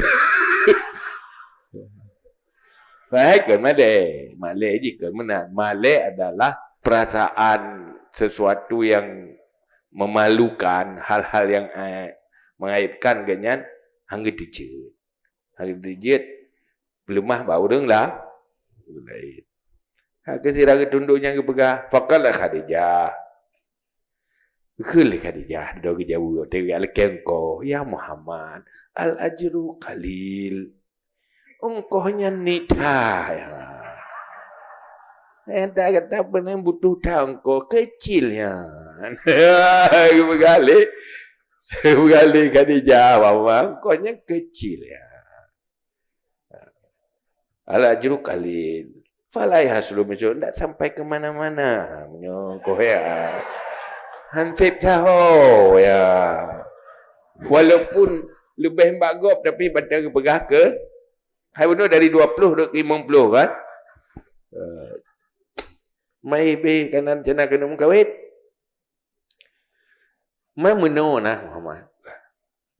Baik kan maleh. Maleh jika mana? Maleh adalah perasaan sesuatu yang memalukan, hal-hal yang mengaibkan ganyan hang dijit. Hang dijit pelemah bau deng lah. Lain. Kesira tunduknya ke pegah. Faqala Khadijah. Kele Khadijah do ke jauh te alkengko ya Muhammad al ajru qalil. Engkohnya nitah ya. Entah kata benar butuh tahu engkau kecilnya. Bergali. Bergali Khadijah bahwa engkohnya kecil ya. Al-ajru qalil. Fala yahsulu majun, tak sampai ke mana-mana. Menyongkoh ya. Hansip tahu ya. Walaupun lebih bagop tapi pada pegah ke hai benar dari 20 ke 50 kan. Mai be kanan jana kena mengkawit. Mai menona Muhammad.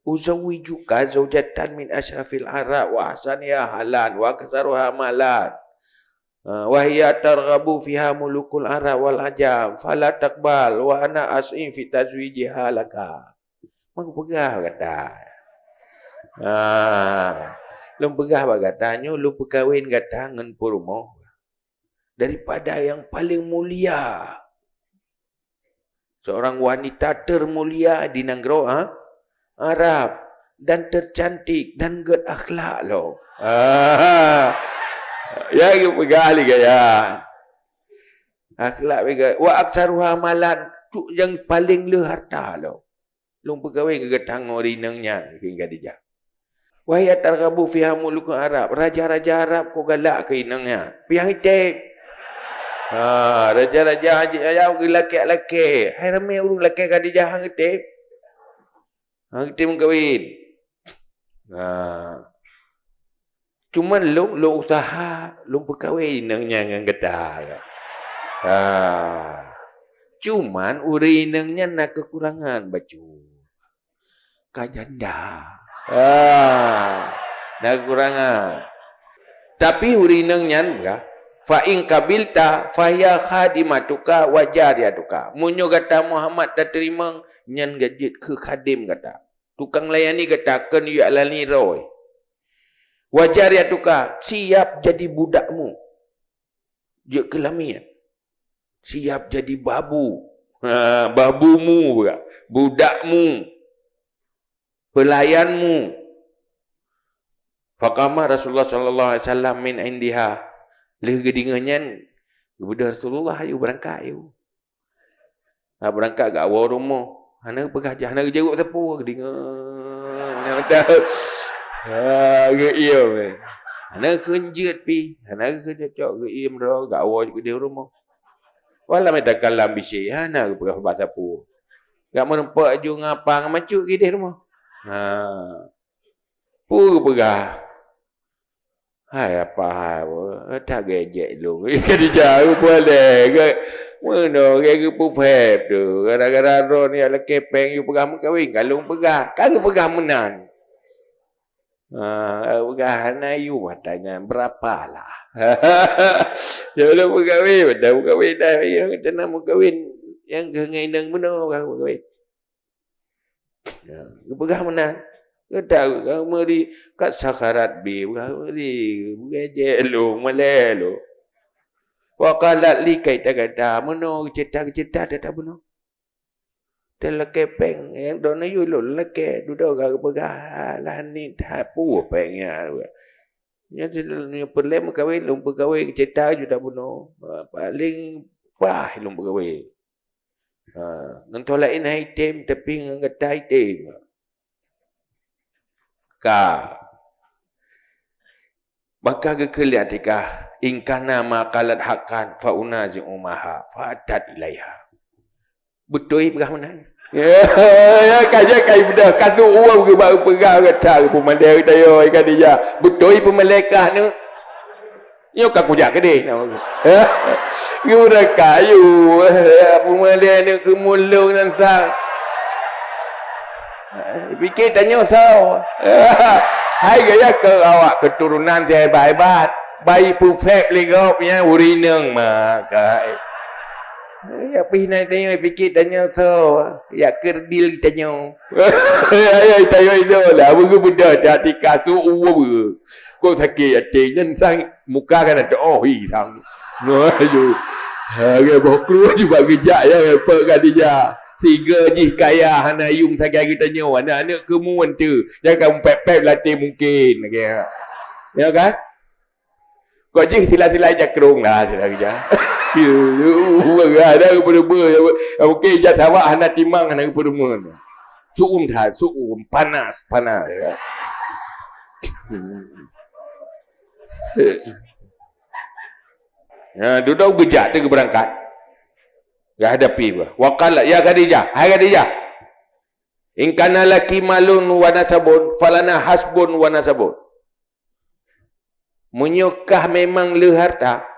Uzawijuka zaujatan min asyrafil arab wa ahsaniha halan wa kasaruha malan. Wa hiya targhabu fiha mulukul arab wal ajam fala taqbal wa ana as'in fi tazwijiha laka. Mang pegah kata. Lu pegah katanya lu perkahwin kata ngan purmo daripada yang paling mulia. Seorang wanita termulia di negara Arab dan tercantik dan berakhlak loh. Ya you pegali gaya. Akhlak bega. Wa aksaruha malan tu yang paling le harta loh. Long pegawai ke getang orinangnya hingga dia. Wa ya targhabu fiha muluk Arab. Raja-raja Arab ko galak ke inangnya. Piang itik. Raja-raja ayam laki-laki. Hai ramai urung laki Khadijah hang itik. Hang itik mengkawin. Cuma lu usaha, lu berkahwin dengan getah. Cuman urinangnya nak kekurangan baju. Kajanda. Nak kekurangan. Tapi urinangnya enggak. Fa in kabilta fa ya khadimatuka wa jariyatuka. Munyo kata Muhammad tak terima nyan gajit ke khadim kata. Tukang layani kata kan yu alani roy. Wajar ya tukar, siap jadi budakmu. Dia kelamian. Siap jadi babu. Babumu, budakmu. Pelayanmu. Faqama Rasulullah sallallahu alaihi wasallam min indiha. Leh gedingannya kepada Rasulullah ayu berangkat ayu. Berangkat ke awal rumah. Hana pegajah, hana jeruk tepu gedingan. Iya weh. Hana kenjut pi. Hana kerja cok ke im ro gak awal ke dia rumah. Wala metakalam bisi. Hana pegah bahasa pu. Gak menempak ju ngapang macuk gede rumah. Pu pegah. Hai apa hai tak gejek lu. Kan jauh boleh. Mana ke pu feb tu. Gara-gara ro ni ala kepeng you pegah mengkawin kalau pegah. Kan pegah menan. Pegah you tanya berapa lah. Sebelum berkahwin, dah berkahwin dah. Yang tenang berkahwin. Yang kenginang benar orang berkahwin. Pegah menang. Kau tahu, kau meri kat sakarat bi. Kau meri, bergejek lu, malai lu. Wakalat li kata-kata. Mana cerita-cerita tak benar. Dalam kepeng. Yang dona you lu, lelaki. Duduk kau pegah. Lah ni tak pu pengnya. Yang problem berkahwin, lu berkahwin cerita je tak benar. Paling pah lu berkahwin. Ngentolain item tapi ngata item. Maka kekelian tikah ingkana maqalat haqqan fa unazi umaha fatat ilaiha. Betul pegah menang. Ya kaja kai budak kasu uang ke baru pegah kata ke pemandai tayo ikan dia. Betul pemelekah ni. Yo ka kujak ke dia. Gura kayu pemandai ni ke mulung nan sang. Fikir tanya sao. Hai gaya ke awak keturunan dia hebat-hebat. Bayi perfect legop nya urineng makai. Ya pergi nak tanya fikir tanya sao. Ya kerdil tanya. Ya tanya itu lah. Begitu benda dah dikasih uang. Kau sakit hati nan sang muka kan ada oh hilang. Aduh. Dia bawa keluar juga kejap ya apa dia. Tiga je kaya hana yung sagai kita nyawa anak-anak kemuan tu jangan pep-pep latih mungkin okay. Ya kan kau je sila-sila jakrung lah sila kerja ada kepada okey jat awak hana timang hana kepada suum panas ya. Duduk bejat tu berangkat. Ya hadapi bah. Waqala ya Khadijah, hai Khadijah. In kana laki malun wa nasabun falana hasbun wa nasabun. Menyukah memang le harta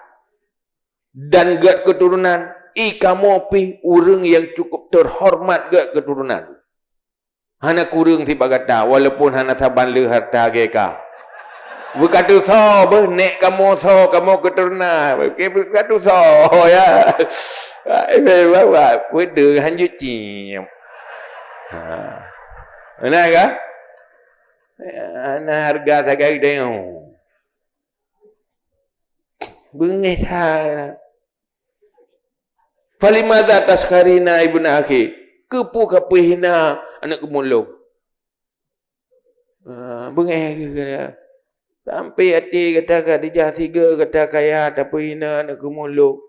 dan gak keturunan, kamu pi urang yang cukup terhormat gak keturunan. Hana kurang tiba kata walaupun hana saban le harta geka. Berkata so nek kamu so kamu keturunan. Berkata so ya. Bawa benda hanjut cim. Mana ke? Ana harga sagai tengok. Bengih tak. Falimada taskarina ibnu akhi. Kepu kapihina anak kemulung. Bengih ke. Sampai hati kata Khadijah tiga kata kaya tapi hina anak kemulung.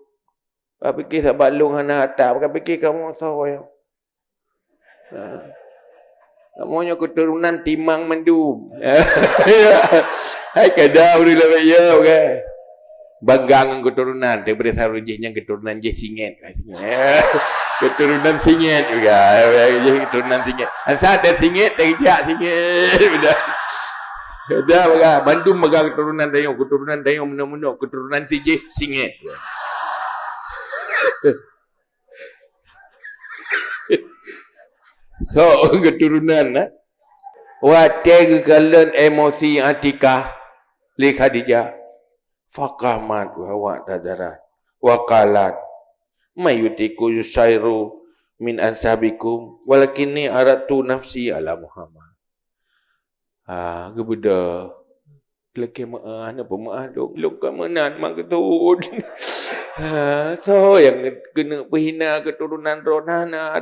Kau fikir sahabat long hana atap. Kau fikir kamu tahu ya. Kamu punya keturunan timang mendum. Hai kadang boleh lah ya. Banggang keturunan. Daripada sarujihnya keturunan je singit. Keturunan singit juga. Keturunan singit. Asal ada singit, terjak singit. Dah bagai. Bandung bagai keturunan tayung. Keturunan tayung menuk-menuk. Keturunan tijih singit. So keturunan wateg kalian emosi Atikah li Khadijah faqamat wa tadarat wa qalat mayutiku yusairu min ansabikum walakinni aratu nafsi ala Muhammad. Kebuda lelaki maaf apa maaf dong kat menan mak ketut. So yang kena perhina keturunan Ronana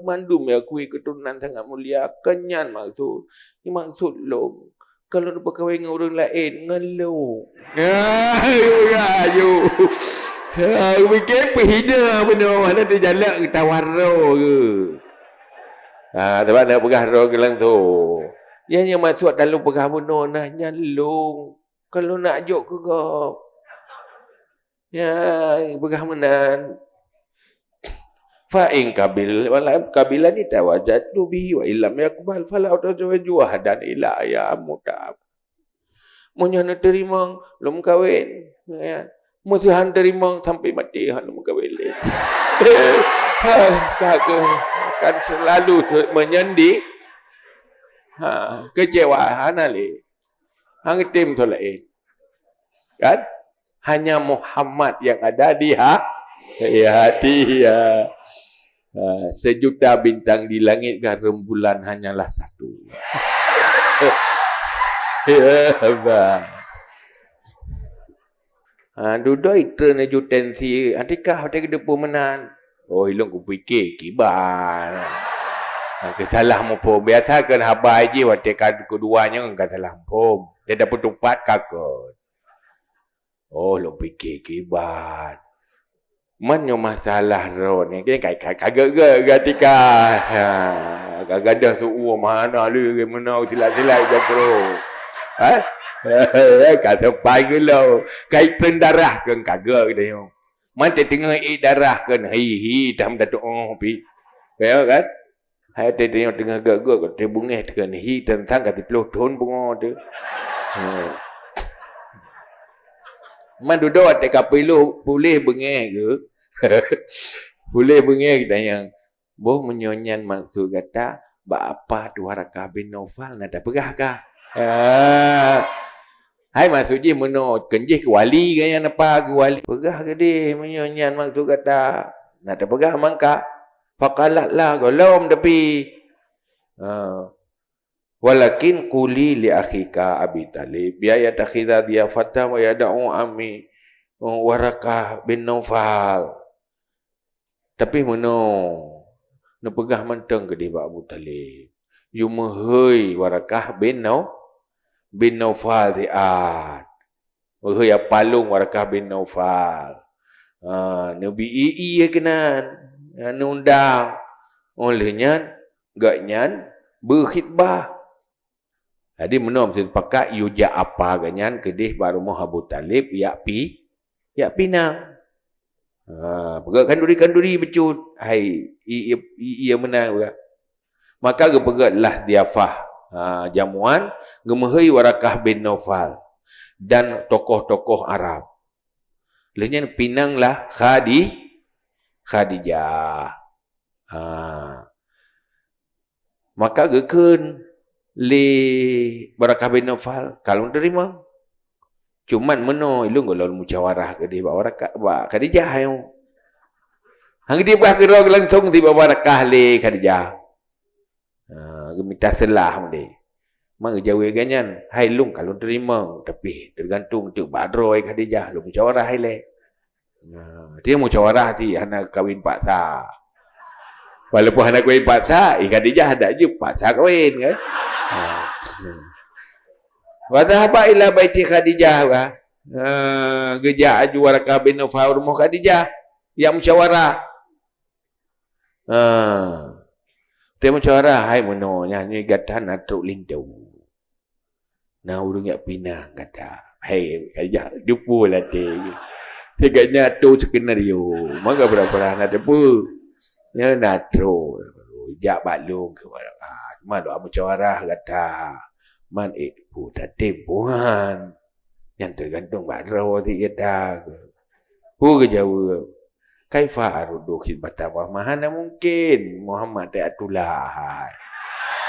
mandum ya kui keturunan sangat mulia kenyan maksud ni maksud lo kalau nak berkahwin dengan orang lain ngeluh ayo fikir perhina benar mana tu jalan tawaro ke sebab nak pegah roh gelang tu yang maksud dalam pegah benar nah nyalung kalau nak jok ke kau ya, pegah menan. Fa in qabil wala qabilani tawajjatu bihi wa illam yaqbal fala tazawwaju hadan ila ya mutab. Munyo nak terima belum kahwin. Ya. Mesti han terima sampai mati han belum kahwin. Kan selalu menyendi. Kecewa hanali. Hang tim tolain. Kan? Hanya Muhammad yang ada di hati ya. Sejuta bintang di langit dan rembulan hanyalah satu. Ya, bang. Duduk itu na jutensi. Adakah ada kedepu menan? Oh, ilung ku fikir kibar. Kesalah mu pun. Biasa kan habai je waktu keduanya kan salah pun. Dia dapat tempat kakak. Oh, lo fikir kibar. Mana masalah roh ni? Kagak ketika. Kagak ada suruh mana lu menau silap-silap jatuh. Kata pagi lo. Kaitan darah kan kagak dia. Mana tengah darah kan. Hi tam datuk pi. Kaya kan? Hai tengah gagak dia bungeh kan hi tentang kata peluh tahun bunga tu. Man duduk atas kapilu boleh bengeh ke? Boleh bengeh kita yang boh menyonyan maksud kata bapa tu Warakah bin Naufal nak pegah kah? Hai maksudnya meno kenjih ke wali ke yang apa ke wali pegah ke dia menyonyan maksud kata nak pegah mangka faqalatlah golom tapi walakin quli li akhika Abi Talib ya yatakhidha diyafata wa yad'u ammi Warakah bin Naufal. Tapi meno pegah menteng ke dia Abu Talib. You mehoi Warakah bin Naufal diat. Mehoi apalung Warakah bin Naufal. Nabi iya kenan. Undang. Olehnya gaknyan berkhidbah. Jadi menom sepakat yuja apa ganyan kedih baru mau Abu Talib yak pinang. Pegat kanduri becut. Hai ia menang juga. Maka gepegatlah diafah jamuan gemehoi Warakah bin Naufal dan tokoh-tokoh Arab. Lainnya pinanglah Khadijah. Maka geken li Warakah bin Naufal kalau terima. Cuman meno ilung golol musyawarah ke dia Warakah Khadijah ayo. Hang dia bah kira langsung tiba Warakah le Khadijah. Minta selah dia. Mang jawi ganyan, hai lung kalau terima tapi tergantung tu badroi Khadijah lu musyawarah hai le. Dia musyawarah ti anak kawin paksa. Walaupun anak kawin paksa, Khadijah ada je paksa kawin kan. Wa dhahaba ila baiti Khadijah wa. Geja aju Warakah bin Naufal rumah Khadijah yang musyawarah. Dia musyawarah hai meno nyanyi gatan atuk lindau. Nah urung yak pinang kata. Hai Khadijah jupu lah te. Tegaknya tu skenario. Maka berapa nak tepu. Ya natro. Jak baklung ke Warakah. Man doa musyawarah kata. Man putar tempuhan. Yang tergantung badro ti kata. Ke jauh. Kaifa arudu khidbata wa mahana mungkin Muhammad ta'atullah.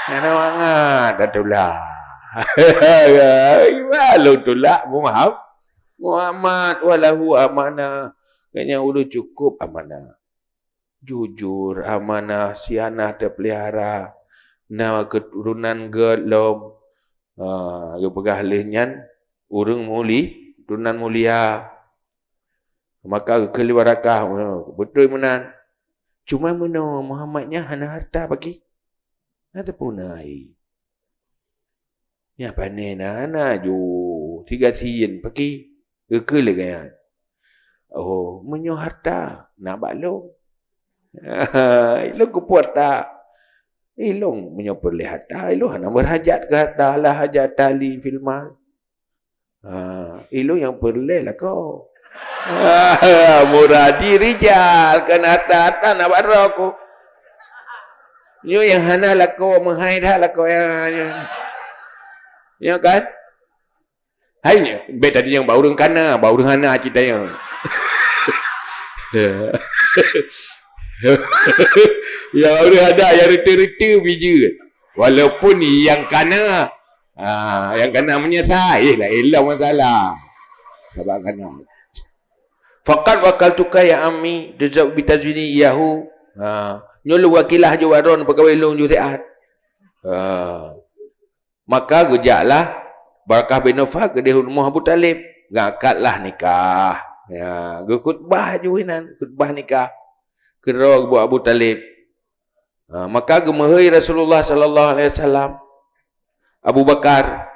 Ana wangat atullah. Walau tulak Muhammad walahu amanah. Kayaknya udah cukup amanah. Jujur amanah sianah terpelihara. Na keturunan gelom. Gepegah lehnyan urang turunan mulia. Maka ke Warakah betul menan. Cuma meno Muhammadnya hana harta bagi. Nata punai. Ya panena na ju 3 sin bagi. Ke le kan. Oh, menyo harta nak baklong. Ilung kupuat tak. Ilung menyo perli harta. Ilung hana berhajat ke harta lah hajat tali filmal. Ilung yang perli lah kau. Muradi rijal kena atas nak barang aku. Yo yang hana lah kau menghai dah lah kau yang ya kan? Hai, bet tadi yang bau dengan hana kita yang. Yang ada yang reta-reta biji. Walaupun yang kana menyesal, lah elah masalah. Sabar kana. Faqad wakaltuka ya ammi dijab bitazwini iyahu. Nyulu wakilah je waron pegawai long ju taat. Maka gejaklah Barakah bin Nawfal ke di rumah Abu Talib. Ngakatlah nikah. Ya, khutbah juinan, khutbah nikah. Kira buat Abu Talib. Maka gemahai Rasulullah sallallahu alaihi wasallam Abu Bakar.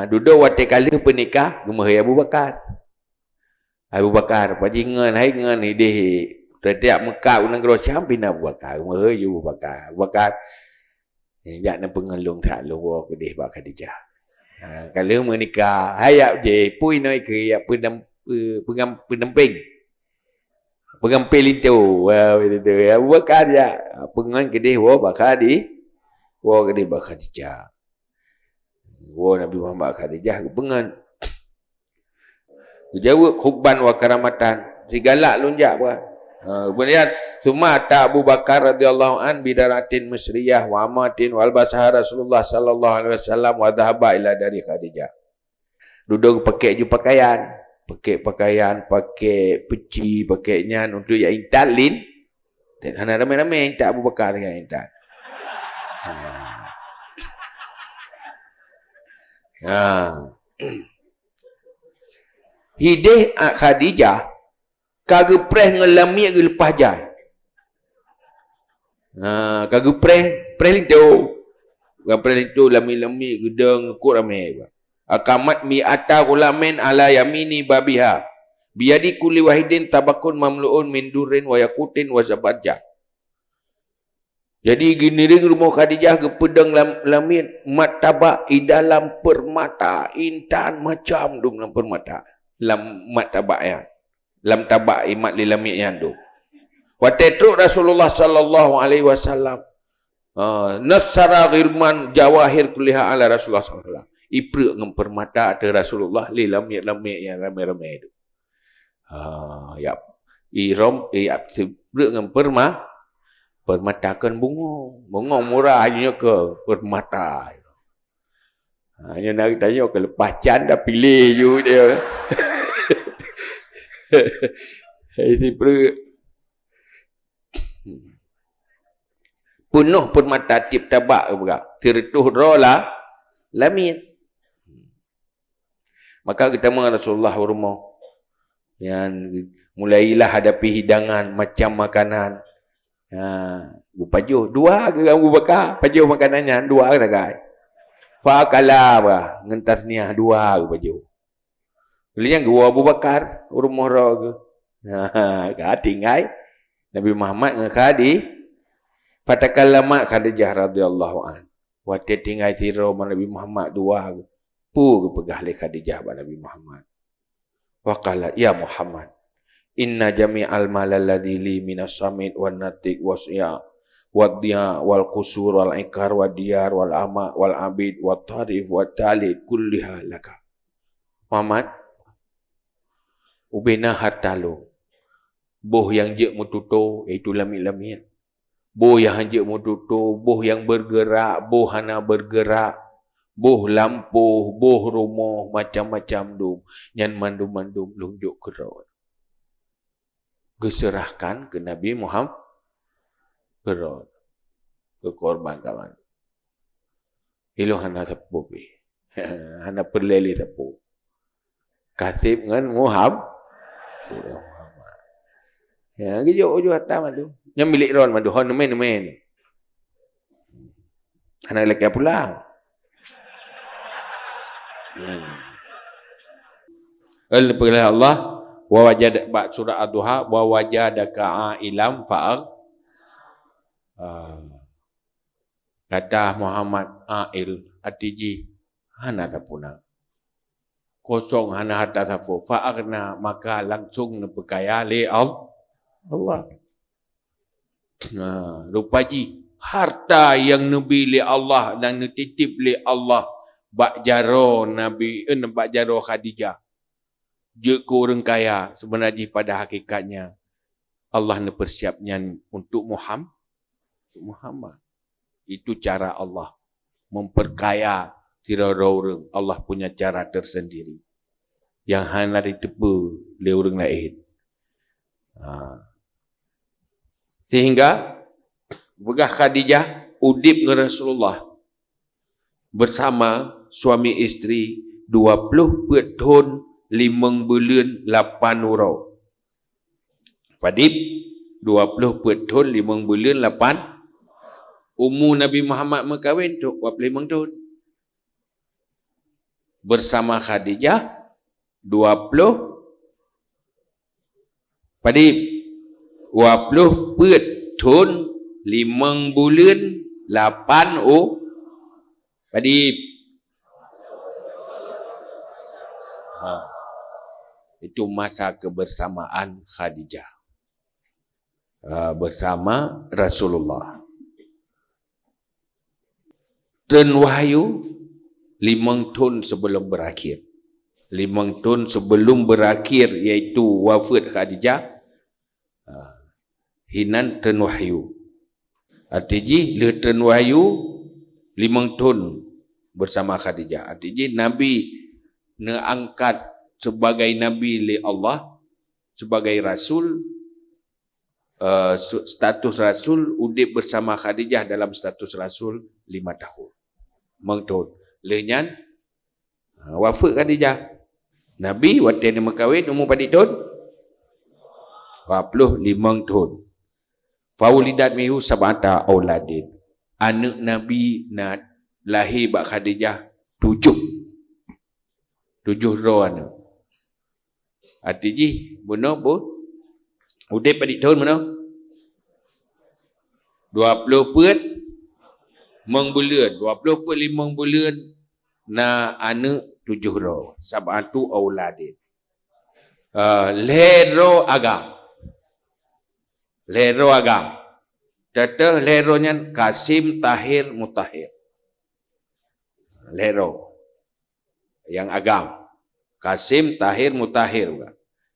Duduk waktu kali penikah gemahai Abu Bakar. Abu Bakar paji ngan hai ngan ni deh. Setiap Mekah unang gerocam pina Abu Bakar. Gemahai Abu Bakar. Abu Bakar jak na pengelung tak luar ke deh bak Khadijah. Kalau menikah hayap je pui noi ke ya pendamping. Pengampil itu. Itu ya Abu Bakar ya. Pengan ke deh wa bakar di wa ke deh bak Khadijah. Wa Nabi Muhammad Khadijah pengan. Jawab hubban wa karamatan. Si galak lunjak apa? Kemudian sumata Abu Bakar radhiyallahu an bidaratin misriyah wa amatin wal basah Rasulullah sallallahu alaihi wasallam wa dhahaba ila dari Khadijah. Duduk pakai baju pakaian, pakai peci, pakai nyan untuk ya intalin. Dan hana ramai-ramai intak Abu Bakar dengan intak. Hidih Khadijah kagak preh ngelami ke lepas jai. Kagak preh lintu. Kagak preh lintu lami-lami gedang kut ramai. Akamat mi'ata gulamin ala yamini babiha. Biyadi kulli wahidin tabakun mamlu'un min durin wa yakutin wa zabadjah. Jadi gini rumah Khadijah ke pedang lamit mat tabak i dalam permata intan macam dum dalam permata. Lam mat tabak ya. Lam tabak imat li lamit yang tu. Waktu itu Rasulullah sallallahu alaihi wasallam nasara ghirman jawahir kuliha ala Rasulullah sallallahu alaihi wasallam. Iprek ngem permata ada Rasulullah li lamit yang ramai-ramai tu. Ya irom ya iprek ngem permatakan bunga murah hanya ke permata. Hanya nak tanya ke lepas can dah pilih je dia. Penuh permata tip tabak juga. Tirtuh rola lamit. Maka kita mengenal Rasulullah rumah. Yang mulailah hadapi hidangan macam makanan. Pajuh. Dua ke Abu Bakar? Pajuh makanannya. Dua ke tak guys? Fa'akala apa? Ngentas niah dua ke pajuh. Belinya gua Abu Bakar rumah roh ke. Tinggal Nabi Muhammad ngakadi fatakallama Khadijah radhiyallahu an. Waktu tinggal tiro Nabi Muhammad dua ke. Pu ke pegah le Khadijah ba Nabi Muhammad. Waqala ya Muhammad inna jami'al mal alladhi li minas samit wan natiq wasya waddiya wal qusur wal ikar wad diyar wal ama wal abid wat tarif wat talid kulliha laka. Muhammad ubena hartalo. Boh yang je mututo itu lamit-lamit. Boh yang je mututo, boh yang bergerak, boh hana bergerak, boh lampu, boh rumah macam-macam dum. Nyan mandum-mandum lunjuk kerot. Geserahkan ke Nabi Muhammad kerot. Ke korban kawan. Ilo hana tepu pi. Hana perleli tepu. Katib dengan Muhammad. Ya, gijo ojo hatta madu. Yang milik ron madu hon men. Anak lelaki pula. Al-Qur'an Allah wa wajad ba surah ad-duha wa wajadaka ilam fa'al. Kata Muhammad Ail Atiji hana tapuna. kosong hana harta safu fa'arna maka langsung berkaya li Allah. Rupaji harta yang nabi li Allah dan titip li Allah bak jaro Nabi bak jaro Khadijah. Je ko orang kaya sebenarnya pada hakikatnya Allah ne persiapnya untuk Muhammad. Itu cara Allah memperkaya tiada orang. Allah punya cara tersendiri yang hanya ditepu oleh orang lain. Sehingga begah Khadijah udip dengan Rasulullah bersama suami isteri 20 tahun 5 bulan 8 urau. Padip 20 tahun 5 bulan 8 umur Nabi Muhammad berkahwin tu 25 tahun. Bersama Khadijah 20 padip 20 tahun 5 bulan 8 padip. Itu masa kebersamaan Khadijah bersama Rasulullah. Ten wahyu 5 tahun sebelum berakhir. 5 tahun sebelum berakhir iaitu wafat Khadijah. Hinan ten wahyu. Artinya le ten wahyu 5 tahun bersama Khadijah. Artinya Nabi angkat sebagai Nabi li Allah, sebagai Rasul, status Rasul, udip bersama Khadijah dalam status Rasul 5 tahun. 5 tahun. Lenyan wafat Khadijah. Nabi waktu dia berkahwin umur pada tahun 45 tahun. Faulidat mihu sab'ata auladin. Anak Nabi nak lahir bak Khadijah 7 roh anak. Artinya benar pun udip pada tahun mana? 20 pet mengbulan, 20 pet 5 bulan na anak 7 roh. Sab'atu auladin. Lero agam. Lero agam. Tata leronya Kasim, Tahir, Mutahir. Lero. Yang agam. Kasim, Tahir, Mutahir.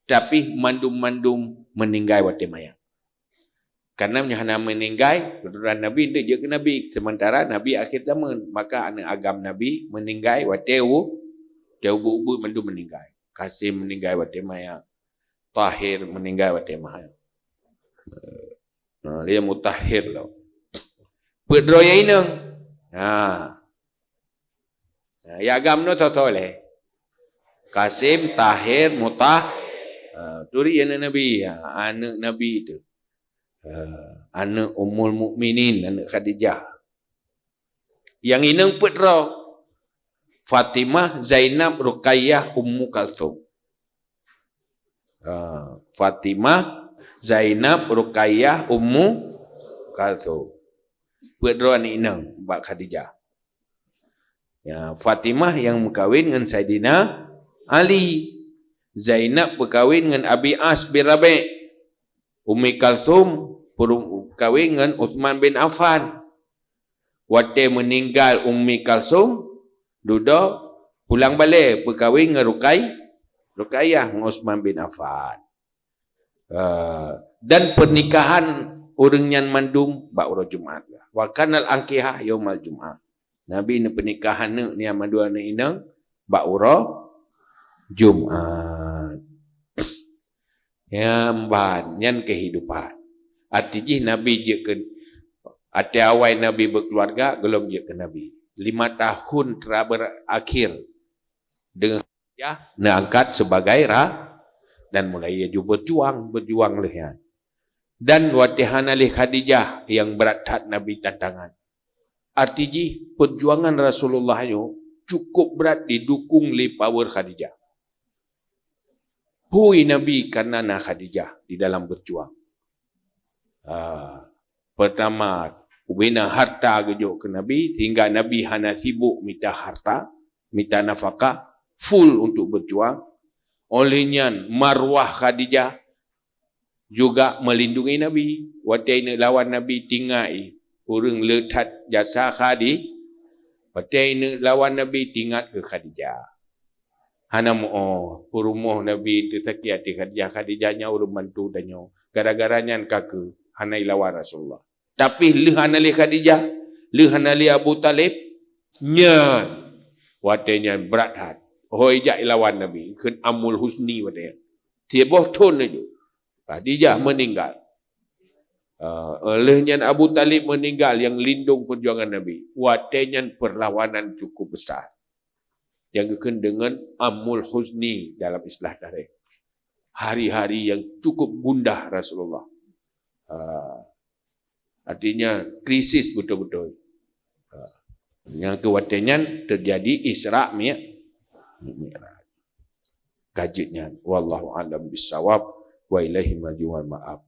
Tapi mandum-mandum meninggal wate mayang. Karena menyahana meninggal, keturunan Nabi itu je ke Nabi. Sementara Nabi akhir zaman, maka anak agam Nabi meninggal wate ubu mandum meninggal. Kasim meninggal wate mayang. Tahir meninggal wate mayang. Dia Mutahir lah. Pedroya ini. Ya agam no toleh. Kasim, Tahir, Turi anak Nabi. Anak Nabi itu. Anak Ummul Mukminin, anak Khadijah. Yang inang pedro. Fatimah, Zainab, Ruqayyah, Ummu Kalthum. Fatimah, Zainab, Ruqayyah, Ummu Kalthum. Pedro ni inang bak Khadijah. Ya, Fatimah yang berkahwin dengan Saidina Ali. Zainab berkahwin dengan Abi As bin Rabi'. Ummi Kalthum berkahwin dengan Uthman bin Affan. Waktu meninggal Ummi Kalthum, duduk pulang balik berkahwin dengan Ruqayyah dengan Uthman bin Affan. Dan pernikahan orang yang mandum ba'ura Jumaat. Wa kanal ankihah yaumal Jumaat. Nabi ni pernikahan ni yang mandu anak inang ba'ura Jumaat. Yang banyak kehidupan. Artinya Nabi je ke awal Nabi berkeluarga, belum je ke Nabi. 5 tahun terakhir dengan dia angkat sebagai dan mulai ia juga berjuang leh. Dan watihan oleh Khadijah yang berat hati Nabi tantangan. Artinya perjuangan Rasulullah itu cukup berat didukung oleh power Khadijah. Hui Nabi karena Khadijah di dalam berjuang. Pertama, bina harta gejuk ke Nabi, hingga Nabi hana sibuk minta harta, minta nafkah. full untuk berjuang. Olehnya marwah Khadijah juga melindungi Nabi. Watai lawan Nabi tinggai urang letat jasa Khadijah. Watai lawan Nabi tingkat ke Khadijah. Hana mo urumuh Nabi tetaki hati Khadijah. Khadijahnya urung mantu danyo. Gara-garanya kake hanai lawan Rasulullah. Tapi lehanali Khadijah, lehanali Abu Talib, nyan watenya berat hat. Hoi jak lawan Nabi, ken amul husni watenya. Tiboh ton aja. Khadijah meninggal. Olehnya Abu Talib meninggal yang lindung perjuangan Nabi. Watenya perlawanan cukup besar. Yang dikenal dengan amul husni dalam istilah tarikh. Hari-hari yang cukup gundah Rasulullah. Artinya krisis betul-betul. Yang kewatanya terjadi Isra' Mi'raj. Kajitnya. Wallahu a'lam bissawab wa ilaihi marji'un. Maaf.